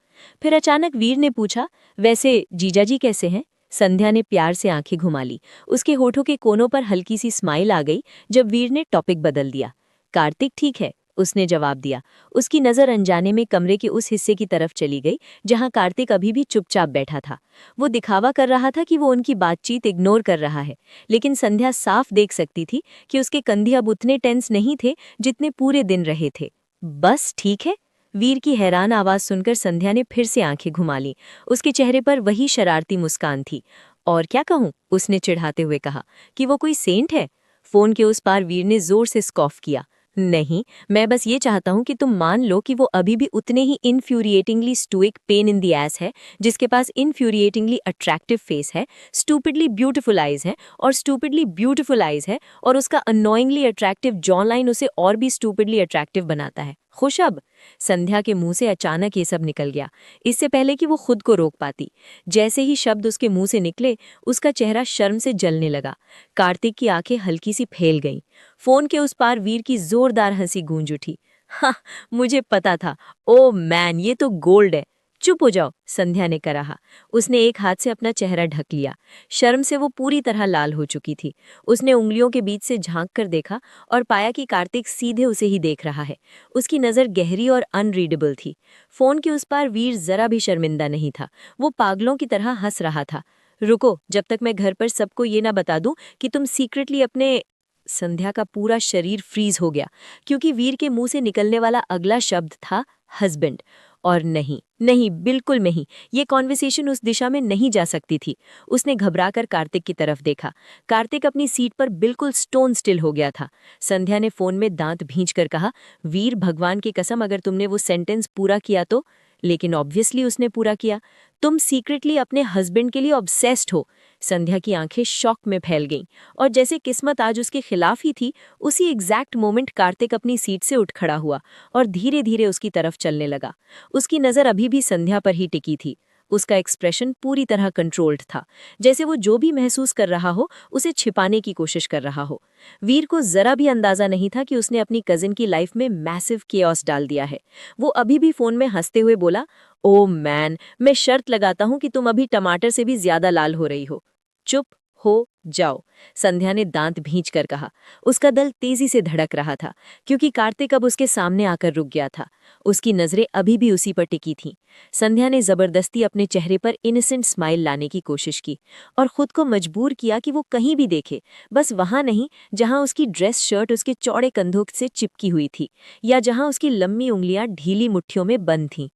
Speaker 2: फिर अचानक वीर ने पूछा, वैसे जीजाजी कैसे हैं?
Speaker 1: संध्या ने प्यार से आंखें घुमा ली। उसके होठों के कोनों पर हल्की सी स्माइल आ गई जब वीर ने टॉपिक बदल दिया। कार्तिक ठीक है, उसने जवाब दिया। उसकी नज़र अनजाने में कमरे के उस हिस्से की तरफ चली गई जहां कार्तिक अभी भी चुपचाप बैठा था। वो दिखावा कर रहा था कि वो उनकी बातचीत इग्नोर कर रहा है, लेकिन संध्या साफ देख सकती थी कि उसके कंधे अब उतने टेंस नहीं थे जितने पूरे दिन रहे थे। बस ठीक है? वीर की हैरान आवाज सुनकर संध्या ने फिर से आंखें घुमा ली। उसके चेहरे पर वही शरारती मुस्कान थी। और क्या कहूं, उसने चिढ़ाते हुए कहा कि वो कोई सेंट है। फोन के उस पार वीर ने जोर से स्कॉफ किया। नहीं, मैं बस ये चाहता हूं कि तुम मान लो कि वो अभी भी उतने ही infuriatingly stoic pain in the ass है, जिसके पास इन्फ्यूरिएटिंगली अट्रैक्टिव फेस है, स्टूपिडली ब्यूटीफुल आइज है और स्टूपिडली ब्यूटीफुल आइज है, और उसका अनोइंगली अट्रैक्टिव जॉ लाइन उसे और भी स्टूपिडली अट्रैक्टिव बनाता है। खुश अब? संध्या के मुंह से अचानक ये सब निकल गया, इससे पहले कि वो खुद को रोक पाती। जैसे ही शब्द उसके मुंह से निकले, उसका चेहरा शर्म से जलने लगा। कार्तिक की आंखें हल्की सी फैल गईं। फोन के उस पार वीर की जोरदार हंसी गूंज उठी। हाँ, मुझे पता था। ओ मैन, ये तो गोल्ड है। चुप हो जाओ, संध्या ने कहा। उसने एक हाथ से अपना चेहरा ढक लिया। शर्म से वो पूरी तरह लाल हो चुकी थी। उसने उंगलियों के बीच से झांक कर देखा और पाया कि कार्तिक सीधे उसे ही देख रहा है। उसकी नज़र गहरी और अनरीडेबल थी। फोन के उस पार वीर जरा भी शर्मिंदा नहीं था। वो पागलों की तरह हंस रहा था। रुको, जब तक मैं घर पर सबको ये ना बता दूं कि तुम सीक्रेटली अपने। संध्या का पूरा शरीर फ्रीज हो गया, क्योंकि वीर के मुंह से निकलने वाला अगला शब्द था हस्बैंड। और नहीं नहीं, बिल्कुल नहीं, ये कॉन्वर्सेशन उस दिशा में नहीं जा सकती थी। उसने घबराकर कार्तिक की तरफ देखा। कार्तिक अपनी सीट पर बिल्कुल स्टोन स्टिल हो गया था। संध्या ने फोन में दांत भींचकर कहा, वीर, भगवान की कसम, अगर तुमने वो सेंटेंस पूरा किया तो। लेकिन ऑब्वियसली उसने पूरा किया। तुम सीक्रेटली अपने हस्बैंड के लिए ऑब्सेस्ड हो। संध्या की आंखें शॉक में फैल गईं, और जैसे किस्मत आज उसके खिलाफ ही थी, उसी एग्जैक्ट मोमेंट कार्तिक अपनी सीट से उठ खड़ा हुआ और धीरे धीरे उसकी तरफ चलने लगा। उसकी नज़र अभी भी संध्या पर ही टिकी थी। उसका एक्सप्रेशन पूरी तरह कंट्रोल्ड था, जैसे वो जो भी महसूस कर रहा हो उसे छिपाने की कोशिश कर रहा हो। वीर को जरा भी अंदाजा नहीं था कि उसने अपनी कजिन की लाइफ में मैसिव केओस डाल दिया है। वो अभी भी फोन में हंसते हुए बोला, ओ मैन, मैं शर्त लगाता हूं कि तुम अभी टमाटर से भी ज्यादा लाल हो रही हो। चुप हो जाओ, संध्या ने दांत भींचकर कहा। उसका दिल तेजी से धड़क रहा था, क्योंकि कार्तिक अब उसके सामने आकर रुक गया था। उसकी नजरें अभी भी उसी पर टिकी थीं। संध्या ने जबरदस्ती अपने चेहरे पर इनोसेंट स्माइल लाने की कोशिश की और खुद को मजबूर किया कि वो कहीं भी देखे, बस वहां नहीं जहां उसकी ड्रेस शर्ट उसके चौड़े कंधों से चिपकी हुई थी, या जहां उसकी लंबी उंगलियां ढीली मुट्ठियों में बंद थीं।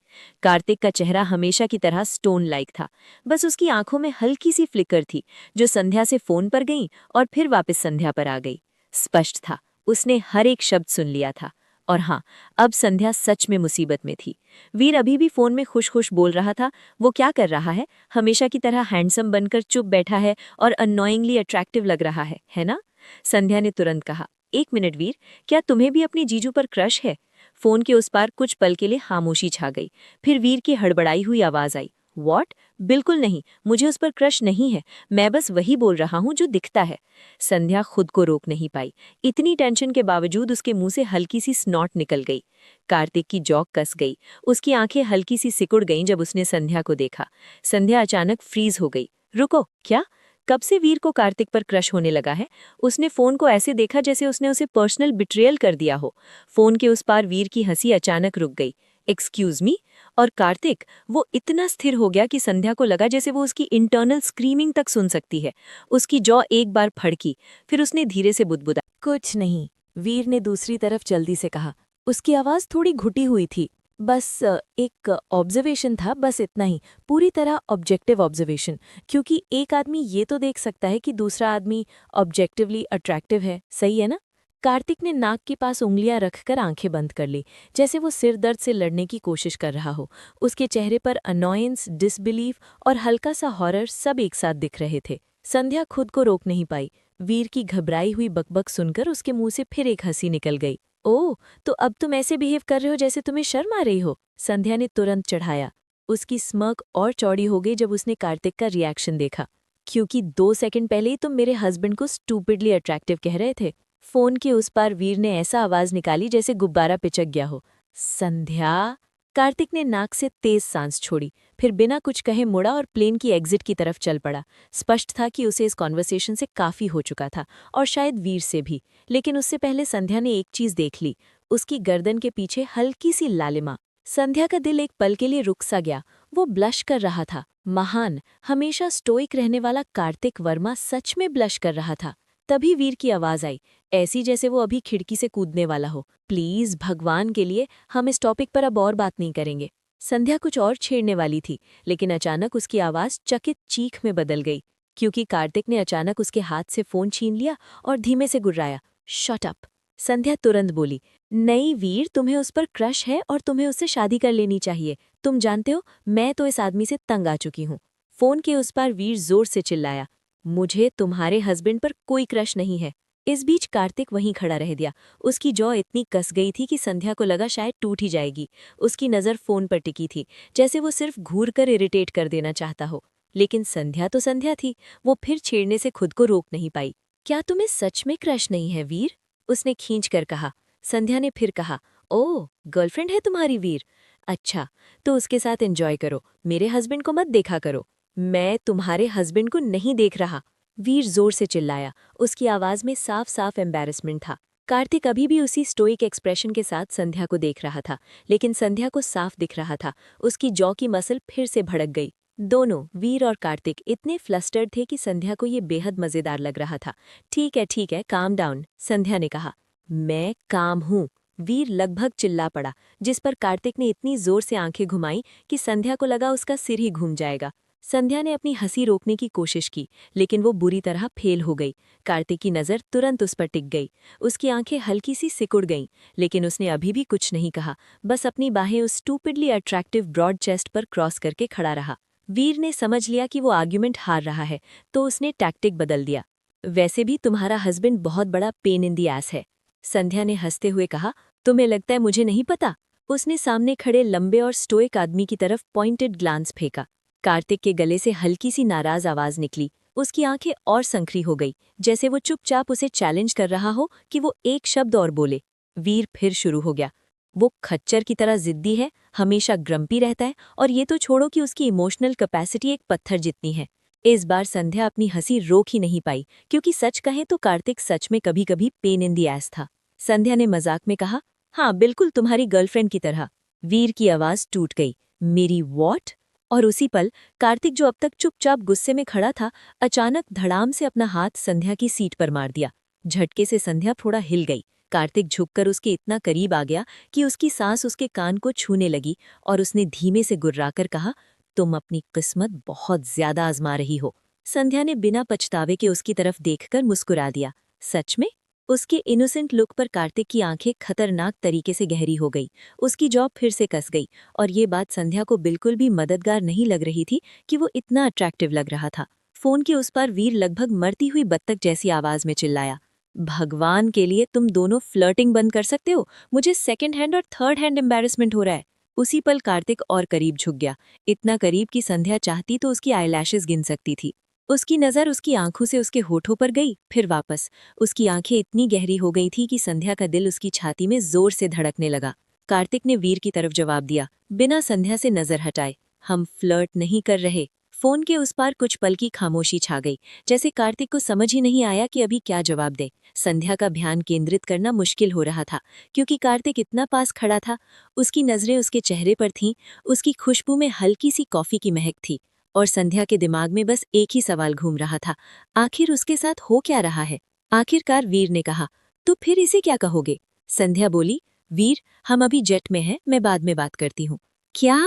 Speaker 1: कार्तिक का चेहरा हमेशा की तरह स्टोन लाइक था। बस उसकी आंखों में हल्की सी फ्लिकर थी, जो संध्या से फोन पर गई और फिर वापस संध्या पर आ गई। स्पष्ट था, उसने हर एक शब्द सुन लिया था। और हाँ, अब संध्या सच में मुसीबत में थी। वीर अभी भी फोन में खुश खुश बोल रहा था। वो क्या कर रहा है? हमेशा की तरह हैंडसम बनकर चुप बैठा है और अननोइंगली अट्रैक्टिव लग रहा है ना? संध्या ने तुरंत कहा, एक मिनट वीर, क्या तुम्हें भी अपनी जीजू पर क्रश है? फोन के उस पार कुछ पल के लिए खामोशी छा गई। फिर वीर की हड़बड़ाई हुई आवाज आई, व्हाट? बिल्कुल नहीं, मुझे उस पर क्रश नहीं है। मैं बस वही बोल रहा हूँ जो दिखता है। संध्या खुद को रोक नहीं पाई। इतनी टेंशन के बावजूद उसके मुंह से हल्की सी स्नॉट निकल गई। कार्तिक की जॉ कस गई। उसकी आंखें हल्की सी सिकुड़ गईं जब उसने संध्या को देखा। संध्या अचानक फ्रीज हो गई। रुको, क्या? कब से वीर को कार्तिक पर क्रश होने लगा है? उसने फोन को ऐसे देखा जैसे उसने उसे पर्सनल बिट्रेयल कर दिया हो। फोन के उस पार वीर की हंसी अचानक रुक गई। Excuse me? और कार्तिक, वो इतना स्थिर हो गया कि संध्या को लगा जैसे वो उसकी इंटरनल स्क्रीमिंग तक सुन सकती है। उसकी जॉ एक बार फड़की, फिर उसने धीरे से बुदबुदा,
Speaker 2: कुछ नहीं, वीर ने दूसरी तरफ जल्दी से कहा। उसकी आवाज थोड़ी घुटी हुई थी। बस एक ऑब्जर्वेशन था, बस इतना ही। पूरी तरह ऑब्जेक्टिव ऑब्जर्वेशन, क्योंकि एक आदमी ये तो देख सकता है कि दूसरा आदमी ऑब्जेक्टिवली अट्रैक्टिव है, सही है ना? कार्तिक ने नाक के पास उंगलियां रखकर आंखें बंद कर ली, जैसे वो सिर दर्द से लड़ने की कोशिश कर रहा हो। उसके चेहरे पर अनॉयंस, डिसबिलीफ और हल्का सा हॉरर सब एक साथ दिख रहे थे। संध्या खुद को रोक नहीं पाई। वीर की घबराई हुई बकबक सुनकर उसके मुंह से फिर एक हंसी निकल गई। ओह, तो अब तुम ऐसे बिहेव कर रहे हो जैसे तुम्हें शर्म आ रही हो? संध्या ने तुरंत चढ़ाया। उसकी स्मर्क और चौड़ी हो गई जब उसने कार्तिक का रिएक्शन देखा। क्योंकि 2 सेकंड पहले ही तुम मेरे हस्बैंड को स्टूपिडली अट्रैक्टिव कह रहे थे। फोन के उस पार वीर ने ऐसा आवाज निकाली जैसे गुब्बारा पिचक गया हो। संध्या।
Speaker 3: कार्तिक ने नाक से तेज सांस छोड़ी, फिर बिना कुछ कहे मुड़ा और प्लेन की एग्जिट की तरफ चल पड़ा। स्पष्ट था कि उसे इस कॉन्वर्सेशन से काफी हो चुका था, और शायद वीर से भी। लेकिन उससे पहले संध्या ने एक चीज देख ली, उसकी गर्दन के पीछे हल्की सी लालिमा। संध्या का दिल एक पल के लिए रुक सा गया। वो ब्लश कर रहा था। महान, हमेशा स्टोइक रहने वाला कार्तिक वर्मा सच में ब्लश कर रहा था। तभी वीर की आवाज आई, ऐसी जैसे वो अभी खिड़की से कूदने वाला हो। प्लीज, भगवान के लिए, हम इस टॉपिक पर अब और बात नहीं करेंगे। संध्या कुछ और छेड़ने वाली थी, लेकिन अचानक उसकी आवाज चकित चीख में बदल गई, क्योंकि कार्तिक ने अचानक उसके हाथ से फोन छीन लिया और धीमे से गुर्राया, शट अप। संध्या तुरंत बोली, नहीं वीर, तुम्हें उस पर क्रश है और तुम्हें उससे शादी कर लेनी चाहिए। तुम जानते हो, मैं तो इस आदमी से तंग आ चुकी हूँ। फोन के उस पार वीर जोर से चिल्लाया, मुझे तुम्हारे हस्बैंड पर कोई क्रश नहीं है। इस बीच कार्तिक वहीं खड़ा रह दिया। उसकी जॉ इतनी कस गई थी कि संध्या को लगा शायद टूट ही जाएगी। उसकी नज़र फोन पर टिकी थी, जैसे वो सिर्फ घूर कर इरिटेट कर देना चाहता हो। लेकिन संध्या तो संध्या थी, वो फिर छेड़ने से खुद को रोक नहीं पाई। क्या तुम्हें सच में क्रश नहीं है वीर? उसने खींच कर कहा। संध्या ने फिर कहा, ओह, गर्लफ्रेंड है तुम्हारी वीर? अच्छा, तो उसके साथ एंजॉय करो, मेरे हस्बैंड को मत देखा करो। मैं तुम्हारे हस्बैंड को नहीं देख रहा, वीर जोर से चिल्लाया। उसकी आवाज में साफ साफ एम्बैरेसमेंट था। कार्तिक अभी भी उसी स्टोइक एक्सप्रेशन के साथ संध्या को देख रहा था, लेकिन संध्या को साफ दिख रहा था, उसकी जॉ की मसल फिर से भड़क गई। दोनों, वीर और कार्तिक, इतने फ्लस्टर्ड थे कि संध्या को ये बेहद मजेदार लग रहा था। ठीक है, काम डाउन, संध्या ने कहा। मैं काम हूँ, वीर लगभग चिल्ला पड़ा, जिस पर कार्तिक ने इतनी जोर से आंखें घुमाई कि संध्या को लगा उसका सिर ही घूम जाएगा। संध्या ने अपनी हंसी रोकने की कोशिश की, लेकिन वो बुरी तरह फेल हो गई। कार्तिक की नज़र तुरंत उस पर टिक गई। उसकी आंखें हल्की सी सिकुड़ गईं, लेकिन उसने अभी भी कुछ नहीं कहा, बस अपनी बाहें उस स्टूपिडली अट्रैक्टिव ब्रॉड चेस्ट पर क्रॉस करके खड़ा रहा। वीर ने समझ लिया कि वो आर्ग्यूमेंट हार रहा है, तो उसने टैक्टिक बदल दिया। वैसे भी तुम्हारा हस्बैंड बहुत बड़ा पेन इन दी एस है, संध्या ने हंसते हुए कहा। तुम्हें लगता है मुझे नहीं पता? उसने सामने खड़े लंबे और स्टोइक आदमी की तरफ पॉइंटेड ग्लांस फेंका। कार्तिक के गले से हल्की सी नाराज आवाज निकली। उसकी आंखें और संखरी हो गई, जैसे वो चुपचाप उसे चैलेंज कर रहा हो कि वो एक शब्द और बोले। वीर फिर शुरू हो गया, वो खच्चर की तरह जिद्दी है, हमेशा ग्रम्पी रहता है, और ये तो छोड़ो कि उसकी इमोशनल कैपेसिटी एक पत्थर जितनी है। इस बार संध्या अपनी हंसी रोक ही नहीं पाई, क्योंकि सच कहें तो कार्तिक सच में कभी कभी पेन इन दी एस था। संध्या ने मजाक में कहा, हाँ बिल्कुल तुम्हारी गर्लफ्रेंड की तरह। वीर की आवाज टूट गई, मेरी वॉट? और उसी पल कार्तिक, जो अब तक चुपचाप गुस्से में खड़ा था, अचानक धड़ाम से अपना हाथ संध्या की सीट पर मार दिया। झटके से संध्या थोड़ा हिल गई। कार्तिक झुककर उसके इतना करीब आ गया कि उसकी सांस उसके कान को छूने लगी, और उसने धीमे से गुर्राकर कहा, तुम अपनी किस्मत बहुत ज्यादा आजमा रही हो। संध्या ने बिना पछतावे के उसकी तरफ देखकर मुस्कुरा दिया। सच में? उसके इनोसेंट लुक पर कार्तिक की आंखें खतरनाक तरीके से गहरी हो गई। उसकी जॉ फिर से कस गई, और ये बात संध्या को बिल्कुल भी मददगार नहीं लग रही थी कि वो इतना अट्रैक्टिव लग रहा था। फोन के उस पार वीर लगभग मरती हुई बत्तख जैसी आवाज में चिल्लाया, भगवान के लिए तुम दोनों फ्लर्टिंग बंद कर सकते हो? मुझे सेकंड हैंड और थर्ड हैंड एम्बैरेसमेंट हो रहा है। उसी पल कार्तिक और करीब झुक गया, इतना करीब कि संध्या चाहती तो उसकी आईलैशेस गिन सकती थी। उसकी नज़र उसकी आंखों से उसके होठों पर गई, फिर वापस। उसकी आंखें इतनी गहरी हो गई थी कि संध्या का दिल उसकी छाती में जोर से धड़कने लगा। कार्तिक ने वीर की तरफ जवाब दिया, बिना संध्या से नजर हटाए, हम फ्लर्ट नहीं कर रहे। फोन के उस पार कुछ पल की खामोशी छा गई, जैसे कार्तिक को समझ ही नहीं आया कि अभी क्या जवाब दे। संध्या का ध्यान केंद्रित करना मुश्किल हो रहा था, क्योंकि कार्तिक इतना पास खड़ा था। उसकी नजरें उसके चेहरे पर थीं, उसकी खुशबू में हल्की सी कॉफी की महक थी, और संध्या के दिमाग में बस एक ही सवाल घूम रहा था, आखिर उसके साथ हो क्या रहा है? आखिरकार वीर ने कहा, तो फिर इसे क्या कहोगे? संध्या बोली, वीर, हम अभी जेट में हैं, मैं बाद में बात करती हूँ। क्या?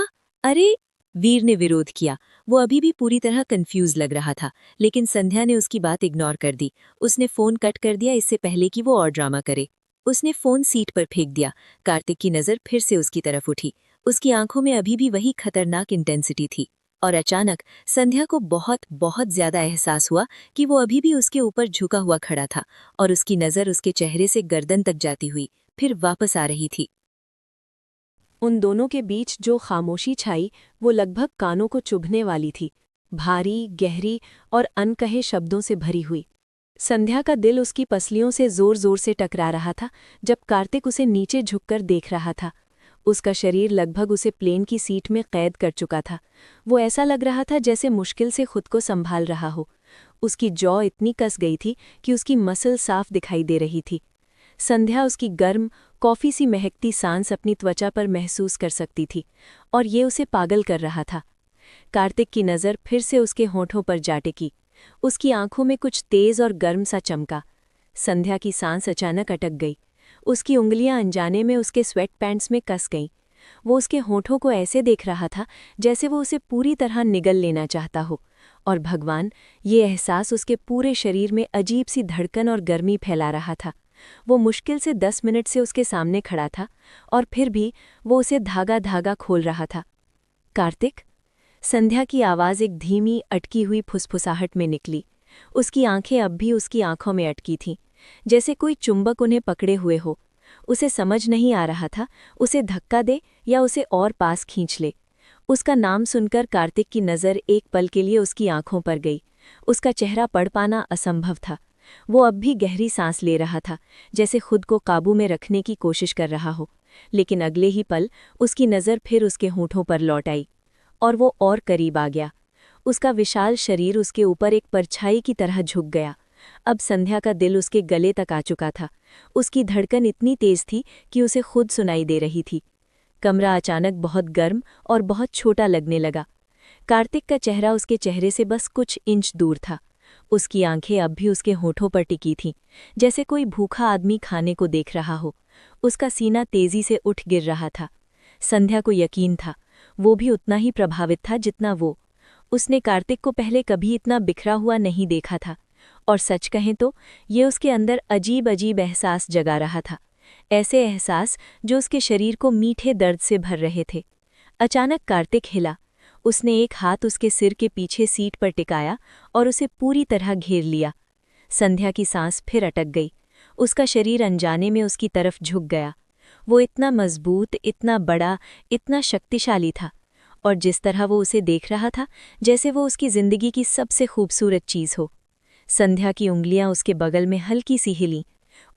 Speaker 3: अरे! वीर ने विरोध किया। वो अभी भी पूरी तरह कंफ्यूज लग रहा था, लेकिन संध्या ने उसकी बात इग्नोर कर दी। उसने फोन कट कर दिया इससे पहले कि वो और ड्रामा करे। उसने फोन सीट पर फेंक दिया। कार्तिक की नज़र फिर से उसकी तरफ उठी। उसकी आंखों में अभी भी वही खतरनाक इंटेंसिटी थी। और अचानक संध्या को बहुत बहुत ज्यादा एहसास हुआ कि वो अभी भी उसके ऊपर झुका हुआ खड़ा था, और उसकी नज़र उसके चेहरे से गर्दन तक जाती हुई फिर वापस आ रही थी।
Speaker 2: उन दोनों के बीच जो खामोशी छाई, वो लगभग कानों को चुभने वाली थी, भारी, गहरी और अनकहे शब्दों से भरी हुई। संध्या का दिल उसकी पसलियों से जोर जोर से टकरा रहा था जब कार्तिक उसे नीचे झुककर देख रहा था। उसका शरीर लगभग उसे प्लेन की सीट में कैद कर चुका था। वो ऐसा लग रहा था जैसे मुश्किल से खुद को संभाल रहा हो। उसकी जॉ इतनी कस गई थी कि उसकी मसल साफ दिखाई दे रही थी। संध्या उसकी गर्म, कॉफ़ी सी महकती सांस अपनी त्वचा पर महसूस कर सकती थी और ये उसे पागल कर रहा था। कार्तिक की नज़र फिर से उसके होठों पर जा टिकी। उसकी आंखों में कुछ तेज और गर्म सा चमका। संध्या की सांस अचानक अटक गई। उसकी उंगलियां अनजाने में उसके स्वेट पैंट्स में कस गईं। वो उसके होठों को ऐसे देख रहा था जैसे वो उसे पूरी तरह निगल लेना चाहता हो। और भगवान, ये एहसास उसके पूरे शरीर में अजीब सी धड़कन और गर्मी फैला रहा था। वो मुश्किल से 10 मिनट से उसके सामने खड़ा था और फिर भी वो उसे धागा धागा खोल रहा था। कार्तिक? संध्या की आवाज़ एक धीमी, अटकी हुई फुसफुसाहट में निकली। उसकी आंखें अब भी उसकी आंखों में अटकी थीं, जैसे कोई चुंबक उन्हें पकड़े हुए हो। उसे समझ नहीं आ रहा था उसे धक्का दे या उसे और पास खींच ले। उसका नाम सुनकर कार्तिक की नज़र एक पल के लिए उसकी आंखों पर गई। उसका चेहरा पढ़ पाना असंभव था। वो अब भी गहरी सांस ले रहा था, जैसे खुद को काबू में रखने की कोशिश कर रहा हो। लेकिन अगले ही पल उसकी नज़र फिर उसके होठों पर लौट आई और वो और करीब आ गया। उसका विशाल शरीर उसके ऊपर एक परछाई की तरह झुक गया। अब संध्या का दिल उसके गले तक आ चुका था। उसकी धड़कन इतनी तेज थी कि उसे खुद सुनाई दे रही थी। कमरा अचानक बहुत गर्म और बहुत छोटा लगने लगा। कार्तिक का चेहरा उसके चेहरे से बस कुछ इंच दूर था। उसकी आंखें अब भी उसके होठों पर टिकी थीं, जैसे कोई भूखा आदमी खाने को देख रहा हो। उसका सीना तेजी से उठ गिर रहा था। संध्या को यकीन था वो भी उतना ही प्रभावित था जितना वो। उसने कार्तिक को पहले कभी इतना बिखरा हुआ नहीं देखा था, और सच कहें तो ये उसके अंदर अजीब अजीब एहसास जगा रहा था। ऐसे एहसास जो उसके शरीर को मीठे दर्द से भर रहे थे। अचानक कार्तिक हिला। उसने एक हाथ उसके सिर के पीछे सीट पर टिकाया और उसे पूरी तरह घेर लिया। संध्या की सांस फिर अटक गई। उसका शरीर अनजाने में उसकी तरफ झुक गया। वो इतना मजबूत, इतना बड़ा, इतना शक्तिशाली था, और जिस तरह वो उसे देख रहा था जैसे वो उसकी जिंदगी की सबसे खूबसूरत चीज़ हो। संध्या की उंगलियां उसके बगल में हल्की सी हिलीं।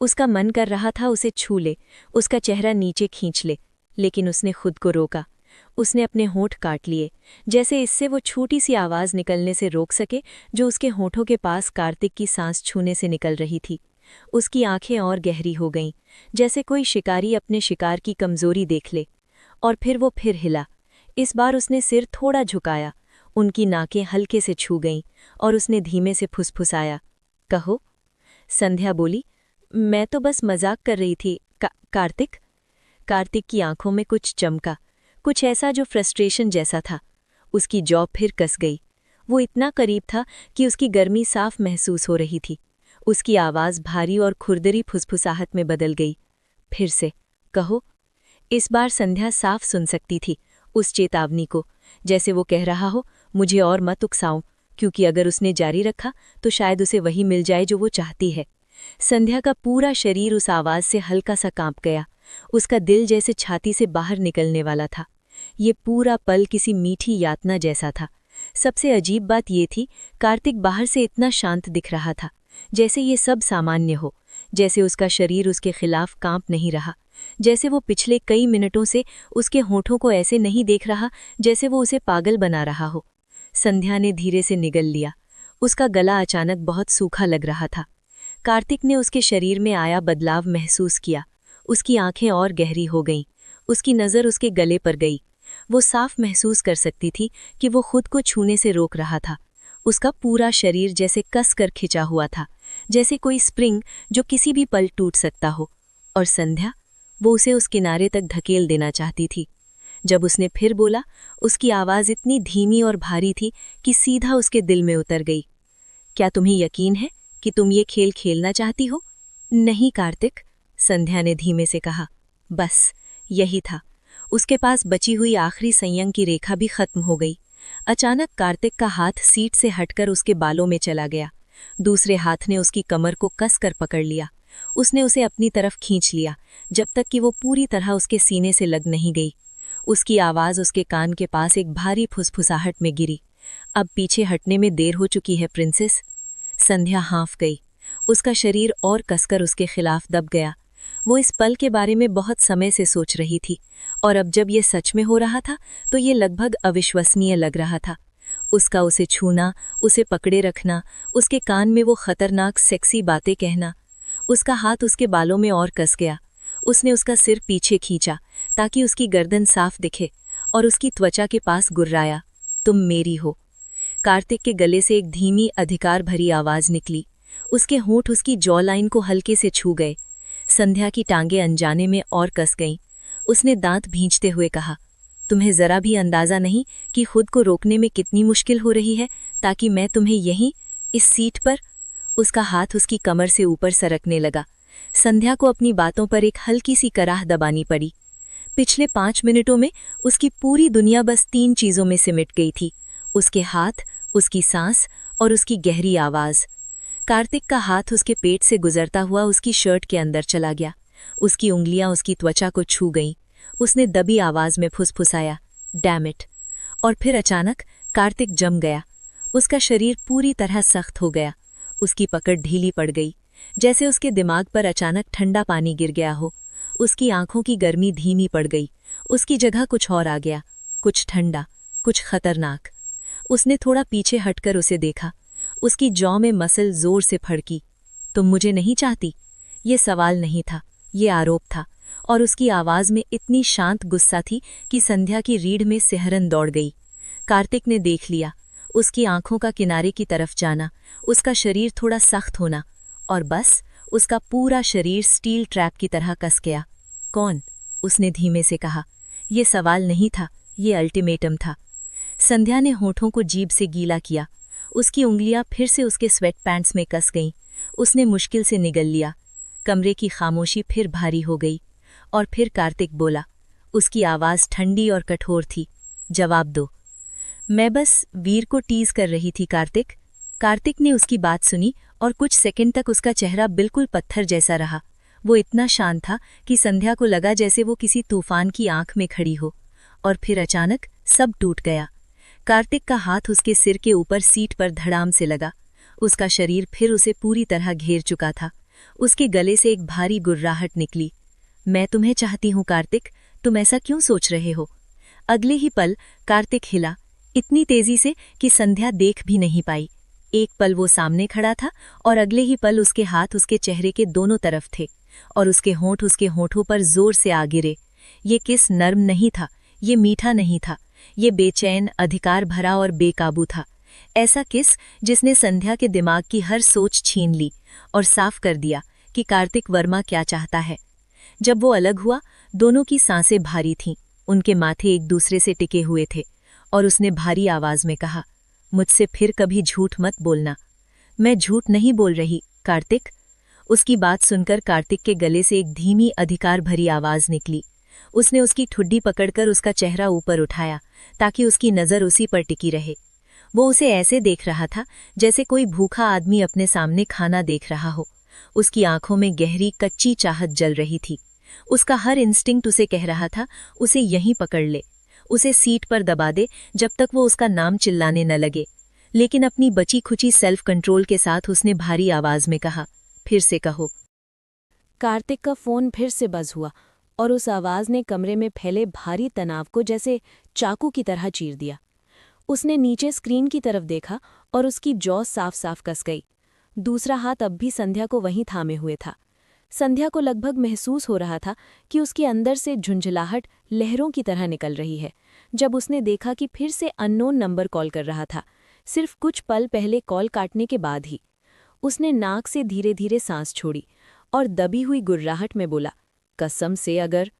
Speaker 2: उसका मन कर रहा था उसे छू ले, उसका चेहरा नीचे खींच ले, लेकिन उसने खुद को रोका। उसने अपने होंठ काट लिए, जैसे इससे वो छोटी सी आवाज़ निकलने से रोक सके जो उसके होठों के पास कार्तिक की सांस छूने से निकल रही थी। उसकी आंखें और गहरी हो गईं, जैसे कोई शिकारी अपने शिकार की कमजोरी देख ले। और फिर वो फिर हिला। इस बार उसने सिर थोड़ा झुकाया। उनकी नाकें हल्के से छू गईं और उसने धीमे से फुसफुसाया, कहो। संध्या बोली, मैं तो बस मजाक कर रही थी। कार्तिक? कार्तिक की आंखों में कुछ चमका, कुछ ऐसा जो फ्रस्ट्रेशन जैसा था। उसकी जॉ फिर कस गई। वो इतना करीब था कि उसकी गर्मी साफ महसूस हो रही थी। उसकी आवाज़ भारी और खुरदरी फुसफुसाहट में बदल गई। फिर से, कहो। इस बार संध्या साफ सुन सकती थी उस चेतावनी को, जैसे वो कह रहा हो, मुझे और मत उकसाओ, क्योंकि अगर उसने जारी रखा तो शायद उसे वही मिल जाए जो वो चाहती है। संध्या का पूरा शरीर उस आवाज़ से हल्का सा कांप गया। उसका दिल जैसे छाती से बाहर निकलने वाला था। ये पूरा पल किसी मीठी यातना जैसा था। सबसे अजीब बात ये थी, कार्तिक बाहर से इतना शांत दिख रहा था, जैसे ये सब सामान्य हो, जैसे उसका शरीर उसके खिलाफ कांप नहीं रहा, जैसे वो पिछले कई मिनटों से उसके होठों को ऐसे नहीं देख रहा जैसे वो उसे पागल बना रहा हो। संध्या ने धीरे से निगल लिया। उसका गला अचानक बहुत सूखा लग रहा था। कार्तिक ने उसके शरीर में आया बदलाव महसूस किया। उसकी आंखें और गहरी हो गईं। उसकी नज़र उसके गले पर गई। वो साफ महसूस कर सकती थी कि वो खुद को छूने से रोक रहा था। उसका पूरा शरीर जैसे कस कर खिंचा हुआ था, जैसे कोई स्प्रिंग जो किसी भी पल टूट सकता हो। और संध्या, वो उसे उस किनारे तक धकेल देना चाहती थी। जब उसने फिर बोला, उसकी आवाज़ इतनी धीमी और भारी थी कि सीधा उसके दिल में उतर गई। क्या तुम्हें यकीन है कि तुम ये खेल खेलना चाहती हो? नहीं कार्तिक, संध्या ने धीमे से कहा। बस यही था। उसके पास बची हुई आखिरी संयम की रेखा भी खत्म हो गई। अचानक कार्तिक का हाथ सीट से हटकर उसके बालों में चला गया। दूसरे हाथ ने उसकी कमर को कसकर पकड़ लिया। उसने उसे अपनी तरफ खींच लिया, जब तक कि वो पूरी तरह उसके सीने से लग नहीं गई। उसकी आवाज़ उसके कान के पास एक भारी फुसफुसाहट में गिरी। अब पीछे हटने में देर हो चुकी है प्रिंसेस। संध्या हाँफ गई। उसका शरीर और कसकर उसके खिलाफ दब गया। वो इस पल के बारे में बहुत समय से सोच रही थी
Speaker 1: और अब जब ये सच में हो रहा था तो ये लगभग अविश्वसनीय लग रहा था। उसका उसे छूना, उसे पकड़े रखना, उसके कान में वो खतरनाक सेक्सी बातें कहना। उसका हाथ उसके बालों में और कस गया। उसने उसका सिर पीछे खींचा ताकि उसकी गर्दन साफ दिखे और उसकी त्वचा के पास गुर्राया, तुम मेरी हो। कार्तिक के गले से एक धीमी अधिकार भरी आवाज निकली। उसके होंठ उसकी जॉ लाइन को हल्के से छू गए। संध्या की टांगें अनजाने में और कस गईं। उसने दांत भींचते हुए कहा, तुम्हें जरा भी अंदाजा नहीं कि खुद को रोकने में कितनी मुश्किल हो रही है ताकि मैं तुम्हें यहीं इस सीट पर। उसका हाथ उसकी कमर से ऊपर सरकने लगा। संध्या को अपनी बातों पर एक हल्की सी कराह दबानी पड़ी। पिछले 5 मिनटों में उसकी पूरी दुनिया बस 3 चीजों में सिमट गई थी, उसके हाथ, उसकी सांस और उसकी गहरी आवाज। कार्तिक का हाथ उसके पेट से गुजरता हुआ उसकी शर्ट के अंदर चला गया। उसकी उंगलियां उसकी त्वचा को छू गईं। उसने दबी आवाज में फुसफुसाया, डैम इट। और फिर अचानक कार्तिक जम गया। उसका शरीर पूरी तरह सख्त हो गया। उसकी पकड़ ढीली पड़ गई, जैसे उसके दिमाग पर अचानक ठंडा पानी गिर गया हो। उसकी आंखों की गर्मी धीमी पड़ गई। उसकी जगह कुछ और आ गया, कुछ ठंडा, कुछ खतरनाक। उसने थोड़ा पीछे हटकर उसे देखा। उसकी जॉ में मसल जोर से फड़की। तुम मुझे नहीं चाहती? ये सवाल नहीं था, ये आरोप था। और उसकी आवाज में इतनी शांत गुस्सा थी कि संध्या की रीढ़ में सिहरन दौड़ गई। कार्तिक ने देख लिया। उसकी आंखों का किनारे की तरफ जाना, उसका शरीर थोड़ा सख्त होना, और बस उसका पूरा शरीर स्टील ट्रैप की तरह कस गया। कौन? उसने धीमे से कहा। ये सवाल नहीं था, ये अल्टीमेटम था। संध्या ने होठों को जीभ से गीला किया। उसकी उंगलियां फिर से उसके स्वेट पैंट्स में कस गईं। उसने मुश्किल से निगल लिया। कमरे की खामोशी फिर भारी हो गई। और फिर कार्तिक बोला। उसकी आवाज ठंडी और कठोर थी, जवाब दो। मैं बस वीर को टीज कर रही थी कार्तिक। कार्तिक ने उसकी बात सुनी और कुछ सेकंड तक उसका चेहरा बिल्कुल पत्थर जैसा रहा। वो इतना शांत था कि संध्या को लगा जैसे वो किसी तूफान की आंख में खड़ी हो। और फिर अचानक सब टूट गया। कार्तिक का हाथ उसके सिर के ऊपर सीट पर धड़ाम से लगा। उसका शरीर फिर उसे पूरी तरह घेर चुका था। उसके गले से एक भारी गुर्राहट निकली। मैं तुम्हें चाहती हूं कार्तिक, तुम ऐसा क्यों सोच रहे हो? अगले ही पल कार्तिक हिला, इतनी तेजी से कि संध्या देख भी नहीं पाई। एक पल वो सामने खड़ा था और अगले ही पल उसके हाथ उसके चेहरे के दोनों तरफ थे और उसके होंठ उसके होठों पर जोर से आ गिरे। ये किस नर्म नहीं था, ये मीठा नहीं था, ये बेचैन, अधिकार भरा और बेकाबू था। ऐसा किस जिसने संध्या के दिमाग की हर सोच छीन ली और साफ कर दिया कि कार्तिक वर्मा क्या चाहता है। जब वो अलग हुआ, दोनों की सांसें भारी थीं, उनके माथे एक दूसरे से टिके हुए थे और उसने भारी आवाज में कहा, मुझसे फिर कभी झूठ मत बोलना। मैं झूठ नहीं बोल रही कार्तिक। उसकी बात सुनकर कार्तिक के गले से एक धीमी अधिकार भरी आवाज निकली। उसने उसकी ठुड्डी पकड़कर उसका चेहरा ऊपर उठाया ताकि उसकी नजर उसी पर टिकी रहे। वो उसे ऐसे देख रहा था जैसे कोई भूखा आदमी अपने सामने खाना देख रहा हो। उसकी आंखों में गहरी कच्ची चाहत जल रही थी। उसका हर इंस्टिंक्ट उसे कह रहा था, उसे यहीं पकड़ ले, उसे सीट पर दबा दे जब तक वो उसका नाम चिल्लाने न लगे। लेकिन अपनी बची खुची सेल्फ कंट्रोल के साथ उसने भारी आवाज में कहा, फिर से कहो।
Speaker 2: कार्तिक का फोन फिर से बज हुआ और उस आवाज ने कमरे में फैले भारी तनाव को जैसे चाकू की तरह चीर दिया। उसने नीचे स्क्रीन की तरफ देखा और उसकी जॉ साफ साफ कस गई। दूसरा हाथ अब भी संध्या को वहीं थामे हुए था। संध्या को लगभग महसूस हो रहा था कि उसके अंदर से झुंझलाहट लहरों की तरह निकल रही है जब उसने देखा कि फिर से अननोन नंबर कॉल कर रहा था, सिर्फ कुछ पल पहले कॉल काटने के बाद ही। उसने नाक से धीरे धीरे सांस छोड़ी और दबी हुई गुर्राहट में बोला, कसम से अगर।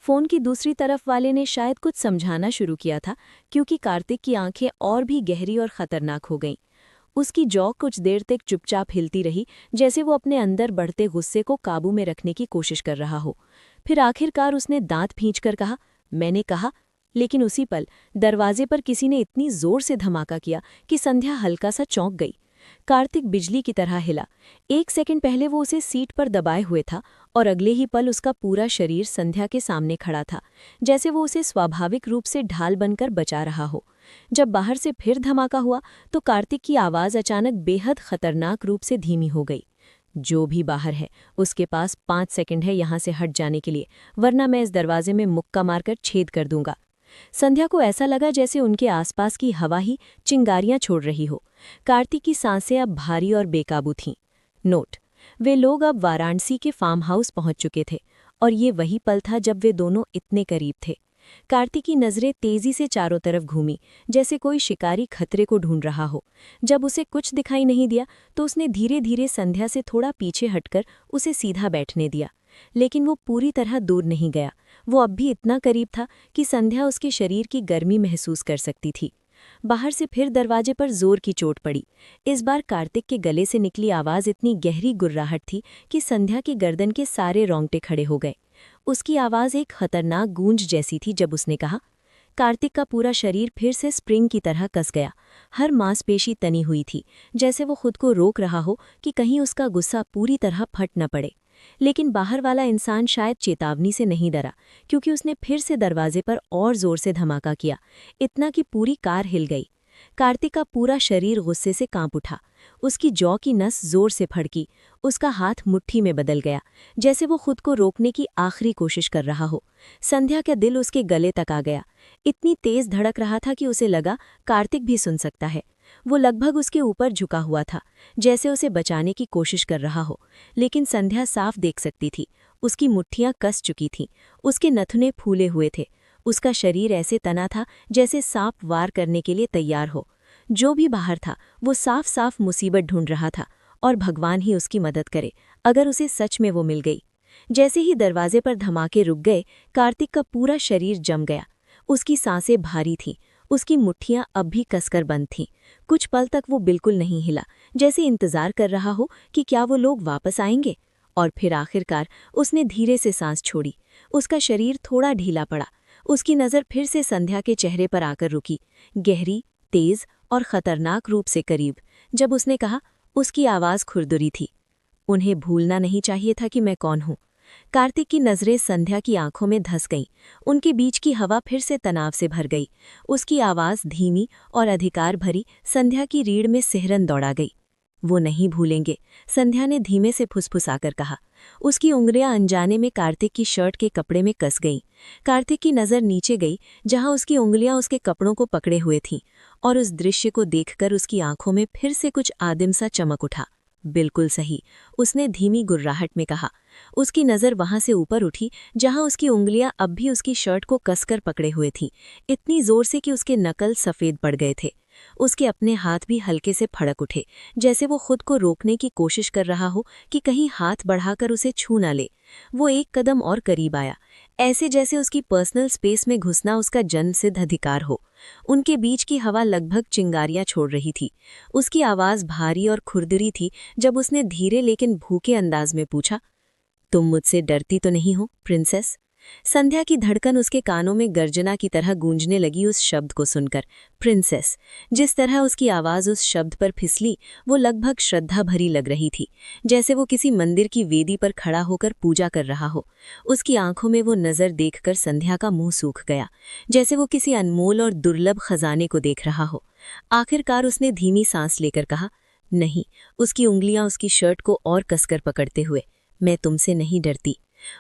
Speaker 2: फोन की दूसरी तरफ वाले ने शायद कुछ समझाना शुरू किया था क्योंकि कार्तिक की आंखें और भी गहरी और खतरनाक हो गईं। उसकी जॉ कुछ देर तक चुपचाप हिलती रही, जैसे वो अपने अंदर बढ़ते गुस्से को काबू में रखने की कोशिश कर रहा हो। फिर आखिरकार उसने दांत भींचकर कहा, मैंने कहा। लेकिन उसी पल दरवाजे पर किसी ने इतनी जोर से धमाका किया कि संध्या हल्का सा चौंक गई। कार्तिक बिजली की तरह हिला। 1 सेकंड पहले वो उसे सीट पर दबाए हुए था और अगले ही पल उसका पूरा शरीर संध्या के सामने खड़ा था, जैसे वो उसे स्वाभाविक रूप से ढाल बनकर बचा रहा हो। जब बाहर से फिर धमाका हुआ तो कार्तिक की आवाज अचानक बेहद खतरनाक रूप से धीमी हो गई।
Speaker 1: जो भी बाहर है उसके पास 5 सेकंड है यहाँ से हट जाने के लिए, वरना मैं इस दरवाजे में मुक्का मारकर छेद कर दूंगा। संध्या को ऐसा लगा जैसे उनके आसपास की हवा ही चिंगारियां छोड़ रही हो। कार्तिक की सांसें अब भारी और बेकाबू थीं। नोट: वे लोग अब वाराणसी के फार्म हाउस पहुंच चुके थे और ये वही पल था जब वे दोनों इतने करीब थे। कार्तिक की नजरें तेजी से चारों तरफ घूमी, जैसे कोई शिकारी खतरे को ढूंढ रहा हो। जब उसे कुछ दिखाई नहीं दिया तो उसने धीरे धीरे संध्या से थोड़ा पीछे हटकर उसे सीधा बैठने दिया। लेकिन वो पूरी तरह दूर नहीं गया। वो अब भी इतना करीब था कि संध्या उसके शरीर की गर्मी महसूस कर सकती थी। बाहर से फिर दरवाजे पर जोर की चोट पड़ी। इस बार कार्तिक के गले से निकली आवाज इतनी गहरी गुर्राहट थी कि संध्या की गर्दन के सारे रोंगटे खड़े हो गए। उसकी आवाज एक खतरनाक गूंज जैसी थी जब उसने कहा। कार्तिक का पूरा शरीर फिर से स्प्रिंग की तरह कस गया। हर मांसपेशी तनी हुई थी, जैसे वो खुद को रोक रहा हो कि कहीं उसका गुस्सा पूरी तरह फट न पड़े। लेकिन बाहर वाला इंसान शायद चेतावनी से नहीं डरा, क्योंकि उसने फिर से दरवाजे पर और जोर से धमाका किया, इतना कि पूरी कार हिल गई। कार्तिक का पूरा शरीर गुस्से से कांप उठा। उसकी जौ की नस जोर से फड़की, उसका हाथ मुट्ठी में बदल गया, जैसे वो खुद को रोकने की आखिरी कोशिश कर रहा हो। संध्या का दिल उसके गले तक आ गया। इतनी तेज धड़क रहा था कि उसे लगा कार्तिक भी सुन सकता है। वो लगभग उसके ऊपर झुका हुआ था, जैसे उसे बचाने की कोशिश कर रहा हो। लेकिन संध्या साफ देख सकती थी, उसकी मुट्ठियां कस चुकी थीं, उसके नथुने फूले हुए थे, उसका शरीर ऐसे तना था जैसे सांप वार करने के लिए तैयार हो। जो भी बाहर था वो साफ साफ मुसीबत ढूंढ रहा था, और भगवान ही उसकी मदद करे अगर उसे सच में वो मिल गई। जैसे ही दरवाजे पर धमाके रुक गए, कार्तिक का पूरा शरीर जम गया। उसकी सांसें भारी थीं, उसकी मुट्ठियां अब भी कसकर बंद थीं। कुछ पल तक वो बिल्कुल नहीं हिला, जैसे इंतजार कर रहा हो कि क्या वो लोग वापस आएंगे। और फिर आखिरकार उसने धीरे से सांस छोड़ी। उसका शरीर थोड़ा ढीला पड़ा। उसकी नज़र फिर से संध्या के चेहरे पर आकर रुकी, गहरी, तेज और खतरनाक रूप से करीब। जब उसने कहा, उसकी आवाज़ खुरदुरी थी, उन्हें भूलना नहीं चाहिए था कि मैं कौन हूँ। कार्तिक की नज़रें संध्या की आंखों में धंस गईं। उनके बीच की हवा फिर से तनाव से भर गई। उसकी आवाज़ धीमी और अधिकार भरी संध्या की रीढ़ में सिहरन दौड़ा गई। वो नहीं भूलेंगे, संध्या ने धीमे से फुसफुसाकर कहा। उसकी उंगलियां अनजाने में कार्तिक की शर्ट के कपड़े में कस गईं। कार्तिक की नज़र नीचे गई, जहां उसकी उंगलियां उसके कपड़ों को पकड़े हुए थीं, और उस दृश्य को देखकर उसकी आंखों में फिर से कुछ आदिम सा चमक उठा। बिल्कुल सही, उसने धीमी गुर्राहट में कहा। उसकी नज़र वहां से ऊपर उठी, जहां उसकी उंगलियां अब भी उसकी शर्ट को कसकर पकड़े हुए थीं, इतनी जोर से कि उसके नकल सफ़ेद पड़ गए थे। उसके अपने हाथ भी हल्के से फड़क उठे, जैसे वो खुद को रोकने की कोशिश कर रहा हो कि कहीं हाथ बढ़ाकर उसे छू ना ले। वो एक कदम और करीब आया, ऐसे जैसे उसकी पर्सनल स्पेस में घुसना उसका जन्मसिद्ध अधिकार हो। उनके बीच की हवा लगभग चिंगारियां छोड़ रही थी। उसकी आवाज़ भारी और खुरदरी थी जब उसने धीरे लेकिन भूखे अंदाज में पूछा, तुम मुझसे डरती तो नहीं हो, प्रिंसेस? संध्या की धड़कन उसके कानों में गर्जना की तरह गूंजने लगी उस शब्द को सुनकर। प्रिंसेस! जिस तरह उसकी आवाज़ उस शब्द पर फिसली, वो लगभग श्रद्धा भरी लग रही थी, जैसे वो किसी मंदिर की वेदी पर खड़ा होकर पूजा कर रहा हो। उसकी आंखों में वो नज़र देखकर संध्या का मुंह सूख गया, जैसे वो किसी अनमोल और दुर्लभ खजाने को देख रहा हो। आखिरकार उसने धीमी सांस लेकर कहा, नहीं, उसकी उंगलियां उसकी शर्ट को और कसकर पकड़ते हुए, मैं तुमसे नहीं डरती।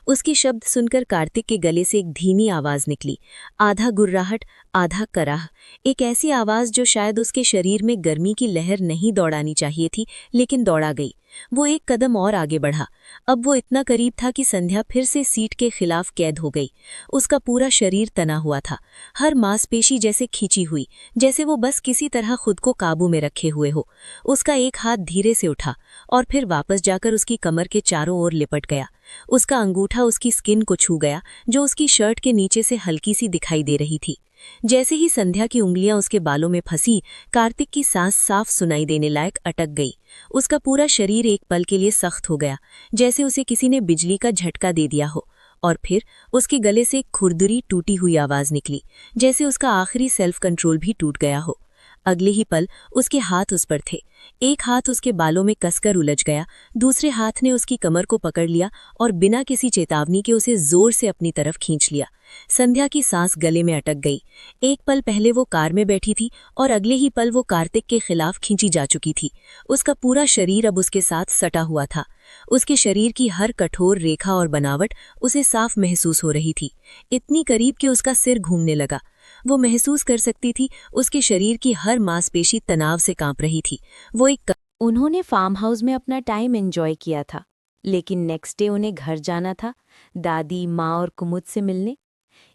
Speaker 1: उसकी शब्द सुनकर कार्तिक के गले से एक धीमी आवाज निकली, आधा गुर्राहट, आधा कराह। एक ऐसी आवाज जो शायद उसके शरीर में गर्मी की लहर नहीं दौड़ानी चाहिए थी, लेकिन दौड़ा गई। वो एक कदम और आगे बढ़ा। अब वो इतना करीब था कि संध्या फिर से सीट के खिलाफ कैद हो गई। उसका पूरा शरीर तना हुआ था, हर मांसपेशी जैसे खींची हुई, जैसे वो बस किसी तरह खुद को काबू में रखे हुए हो। उसका एक हाथ धीरे से उठा और फिर वापस जाकर उसकी कमर के चारों ओर लिपट गया। उसका अंगूठा उसकी स्किन को छू गया, जो उसकी शर्ट के नीचे से हल्की सी दिखाई दे रही थी। जैसे ही संध्या की उंगलियां उसके बालों में फंसी, कार्तिक की सांस साफ सुनाई देने लायक अटक गई। उसका पूरा शरीर एक पल के लिए सख्त हो गया, जैसे उसे किसी ने बिजली का झटका दे दिया हो। और फिर उसके गले से एक खुरदुरी टूटी हुई आवाज निकली, जैसे उसका आखिरी सेल्फ कंट्रोल भी टूट गया हो। अगले ही पल उसके हाथ उस पर थे। एक हाथ उसके बालों में कसकर उलझ गया, दूसरे हाथ ने उसकी कमर को पकड़ लिया और बिना किसी चेतावनी के उसे जोर से अपनी तरफ खींच लिया। संध्या की सांस गले में अटक गई। एक पल पहले वो कार में बैठी थी और अगले ही पल वो कार्तिक के खिलाफ खींची जा चुकी थी। उसका पूरा शरीर अब उसके साथ सटा हुआ था। उसके शरीर की हर कठोर रेखा और बनावट उसे साफ महसूस हो रही थी, इतनी करीब कि उसका सिर घूमने लगा। वो महसूस कर सकती थी उसके शरीर की हर मांसपेशी तनाव से कांप रही थी। वो एक
Speaker 2: उन्होंने फार्म हाउस में अपना टाइम एंजॉय किया था, लेकिन नेक्स्ट डे उन्हें घर जाना था, दादी, माँ और कुमुद से मिलने।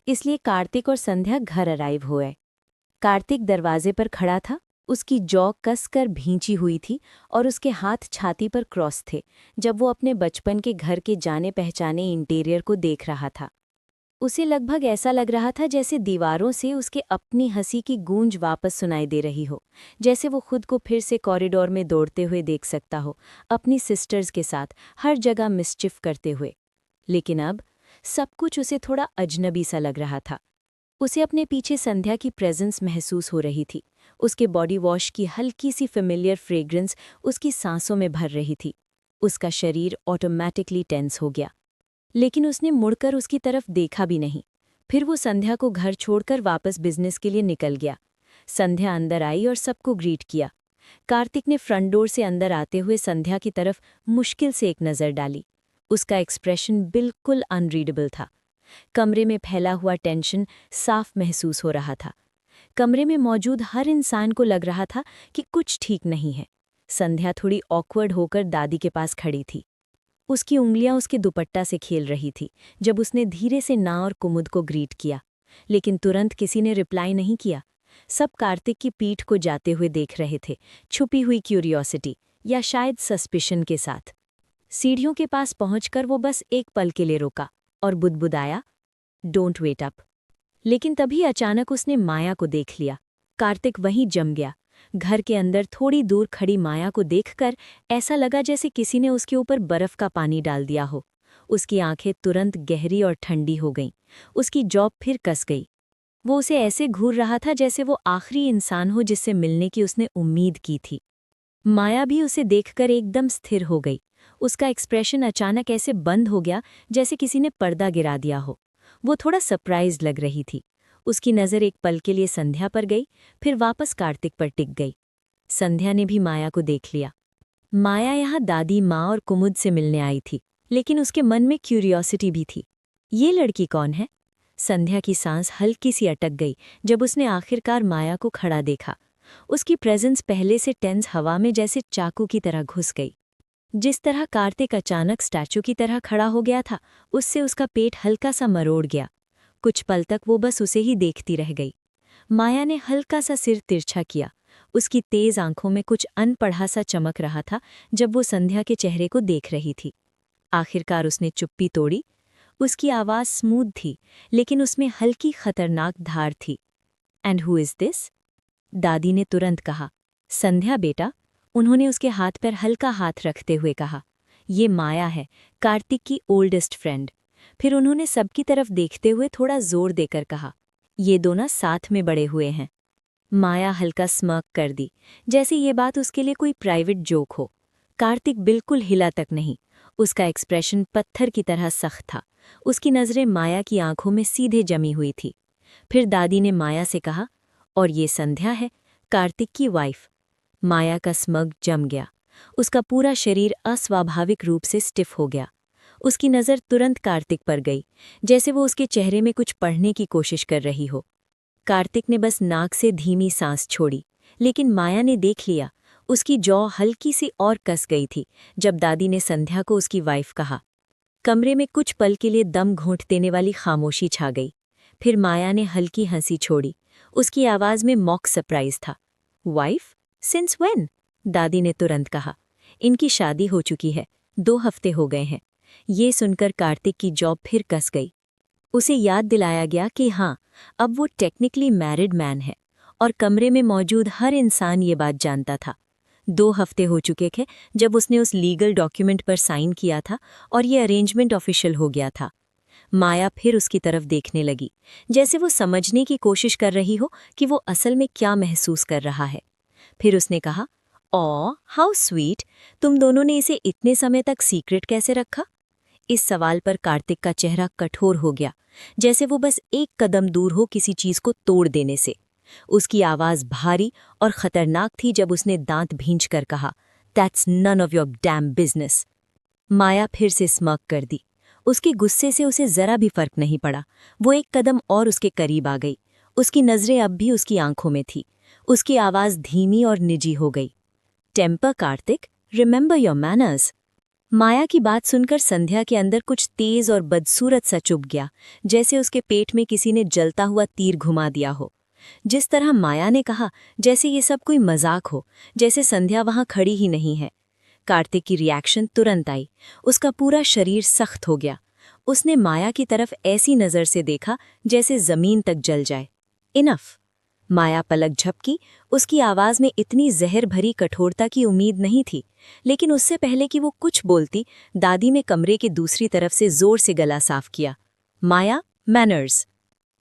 Speaker 2: इसलिए कार्तिक और संध्या घर अराइव हुए। कार्तिक दरवाजे पर खड़ा था, उसकी जॉ कसकर भींची हुई थी और उसके हाथ छाती पर क्रॉस थे जब वो अपने बचपन के घर के जाने पहचाने इंटीरियर को देख रहा था। उसे लगभग ऐसा लग रहा था जैसे दीवारों से उसके अपनी हंसी की गूंज वापस सुनाई दे रही हो, जैसे वो खुद को फिर से कॉरिडोर में दौड़ते हुए देख सकता हो, अपनी सिस्टर्स के साथ हर जगह मिसचिफ करते हुए। लेकिन अब सब कुछ उसे थोड़ा अजनबी सा लग रहा था। उसे अपने पीछे संध्या की प्रेजेंस महसूस हो रही थी। उसके बॉडी वॉश की हल्की सी फेमिलियर फ्रेग्रेंस उसकी सांसों में भर रही थी। उसका शरीर ऑटोमैटिकली टेंस हो गया, लेकिन उसने मुड़कर उसकी तरफ देखा भी नहीं। फिर वो संध्या को घर छोड़कर वापस बिजनेस के लिए निकल गया। संध्या अंदर आई और सबको ग्रीट किया। कार्तिक ने फ्रंट डोर से अंदर आते हुए संध्या की तरफ मुश्किल से एक नज़र डाली। उसका एक्सप्रेशन बिल्कुल अनरीडेबल था। कमरे में फैला हुआ टेंशन साफ महसूस हो रहा था। कमरे में मौजूद हर इंसान को लग रहा था कि कुछ ठीक नहीं है। संध्या थोड़ी ऑकवर्ड होकर दादी के पास खड़ी थी। उसकी उंगलियां उसके दुपट्टा से खेल रही थी जब उसने धीरे से ना और कुमुद को ग्रीट किया, लेकिन तुरंत किसी ने रिप्लाई नहीं किया। सब कार्तिक की पीठ को जाते हुए देख रहे थे, छुपी हुई क्यूरियोसिटी या शायद सस्पिशन के साथ। सीढ़ियों के पास पहुंचकर वो बस एक पल के लिए रुका और बुदबुदाया, डोंट वेट अप। लेकिन तभी अचानक उसने माया को देख लिया। कार्तिक वहीं जम गया। घर के अंदर थोड़ी दूर खड़ी माया को देखकर ऐसा लगा जैसे किसी ने उसके ऊपर बर्फ का पानी डाल दिया हो। उसकी आंखें तुरंत गहरी और ठंडी हो गईं। उसकी जॉ फिर कस गई। वो उसे ऐसे घूर रहा था जैसे वो आखिरी इंसान हो जिससे मिलने की उसने उम्मीद की थी। माया भी उसे देखकर एकदम स्थिर हो गई। उसका एक्सप्रेशन अचानक ऐसे बंद हो गया जैसे किसी ने पर्दा गिरा दिया हो। वो थोड़ा सरप्राइज्ड लग रही थी। उसकी नज़र एक पल के लिए संध्या पर गई, फिर वापस कार्तिक पर टिक गई। संध्या ने भी माया को देख लिया। माया यहाँ दादी, माँ और कुमुद से मिलने आई थी, लेकिन उसके मन में क्यूरियोसिटी भी थी। ये लड़की कौन है? संध्या की सांस हल्की सी अटक गई जब उसने आखिरकार माया को खड़ा देखा। उसकी प्रेजेंस पहले से टेंस हवा में जैसे चाकू की तरह घुस गई। जिस तरह कार्तिक अचानक स्टैचू की तरह खड़ा हो गया था, उससे उसका पेट हल्का सा मरोड़ गया। कुछ पल तक वो बस उसे ही देखती रह गई। माया ने हल्का सा सिर तिरछा किया। उसकी तेज आंखों में कुछ अनपढ़ा सा चमक रहा था जब वो संध्या के चेहरे को देख रही थी। आखिरकार उसने चुप्पी तोड़ी। उसकी आवाज़ स्मूथ थी, लेकिन उसमें हल्की खतरनाक धार थी। And who is this? दादी ने तुरंत कहा, संध्या बेटा। उन्होंने उसके हाथ पर हल्का हाथ रखते हुए कहा, ये माया है, कार्तिक की ओल्डेस्ट फ्रेंड। फिर उन्होंने सबकी तरफ देखते हुए थोड़ा जोर देकर कहा, ये दोनों साथ में बड़े हुए हैं। माया हल्का स्मर्क कर दी, जैसे ये बात उसके लिए कोई प्राइवेट जोक हो। कार्तिक बिल्कुल हिला तक नहीं। उसका एक्सप्रेशन पत्थर की तरह सख्त था। उसकी नज़रें माया की आंखों में सीधे जमी हुई थी। फिर दादी ने माया से कहा, और ये संध्या है, कार्तिक की वाइफ। माया का स्मग जम गया। उसका पूरा शरीर अस्वाभाविक रूप से स्टिफ हो गया। उसकी नज़र तुरंत कार्तिक पर गई, जैसे वो उसके चेहरे में कुछ पढ़ने की कोशिश कर रही हो। कार्तिक ने बस नाक से धीमी सांस छोड़ी, लेकिन माया ने देख लिया। उसकी जॉ हल्की सी और कस गई थी जब दादी ने संध्या को उसकी वाइफ कहा। कमरे में कुछ पल के लिए दम घोंट देने वाली खामोशी छा गई। फिर माया ने हल्की हंसी छोड़ी। उसकी आवाज़ में मॉक सरप्राइज था। वाइफ? Since when? दादी ने तुरंत कहा। इनकी शादी हो चुकी है, 2 हफ्ते हो गए हैं। ये सुनकर कार्तिक की जॉ फिर कस गई। उसे याद दिलाया गया कि हाँ, अब वो टेक्निकली मैरिड मैन है, और कमरे में मौजूद हर इंसान ये बात जानता था। 2 हफ्ते हो चुके थे जब उसने उस लीगल डॉक्यूमेंट पर साइन किया था और ये अरेंजमेंट ऑफिशियल हो गया था।
Speaker 1: माया फिर उसकी तरफ देखने लगी, जैसे वो समझने की कोशिश कर रही हो कि वो असल में क्या महसूस कर रहा है। फिर उसने कहा, "ओ, हाउ स्वीट, तुम दोनों ने इसे इतने समय तक सीक्रेट कैसे रखा?" इस सवाल पर कार्तिक का चेहरा कठोर हो गया, जैसे वो बस एक कदम दूर हो किसी चीज को तोड़ देने से। उसकी आवाज भारी और खतरनाक थी जब उसने दांत भींच कर कहा, "That's none of your damn business." माया फिर से स्मर्क कर दी। उसके गुस्से से उसे जरा भी फर्क नहीं पड़ा। वो एक कदम और उसके करीब आ गई। उसकी नजरें अब भी उसकी आंखों में थी। उसकी आवाज धीमी और निजी हो गई, "temper Kartik, remember your manners." Maya की बात सुनकर संध्या के अंदर कुछ तेज और बदसूरत सा चुभ गया, जैसे उसके पेट में किसी ने जलता हुआ तीर घुमा दिया हो। जिस तरह माया ने कहा, जैसे ये सब कोई मजाक हो, जैसे संध्या वहां खड़ी ही नहीं है। कार्तिक की रिएक्शन तुरंत आई। उसका पूरा शरीर सख्त हो गया। उसने माया की तरफ ऐसी नजर से देखा जैसे जमीन तक जल जाए। इनफ। माया पलक झपकी। उसकी आवाज में इतनी जहर भरी कठोरता की उम्मीद नहीं थी, लेकिन उससे पहले कि वो कुछ बोलती, दादी ने कमरे के दूसरी तरफ से जोर से गला साफ किया, "माया, मैनर्स।"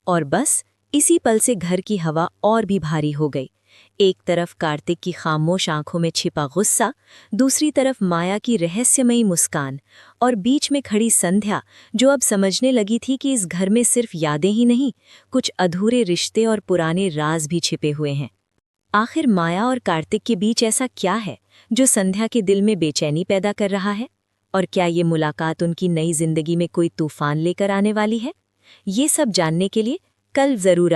Speaker 1: और बस इसी पल से घर की हवा और भी भारी हो गई। एक तरफ कार्तिक की खामोश आंखों में छिपा गुस्सा, दूसरी तरफ माया की रहस्यमयी मुस्कान, और बीच में खड़ी संध्या, जो अब समझने लगी थी कि इस घर में सिर्फ यादें ही नहीं, कुछ अधूरे रिश्ते और पुराने राज भी छिपे हुए हैं। आखिर माया और कार्तिक के बीच ऐसा क्या है जो संध्या के दिल में बेचैनी पैदा कर रहा है? और क्या ये मुलाकात उनकी नई जिंदगी में कोई तूफान लेकर आने वाली है? ये सब जानने के लिए कल जरूर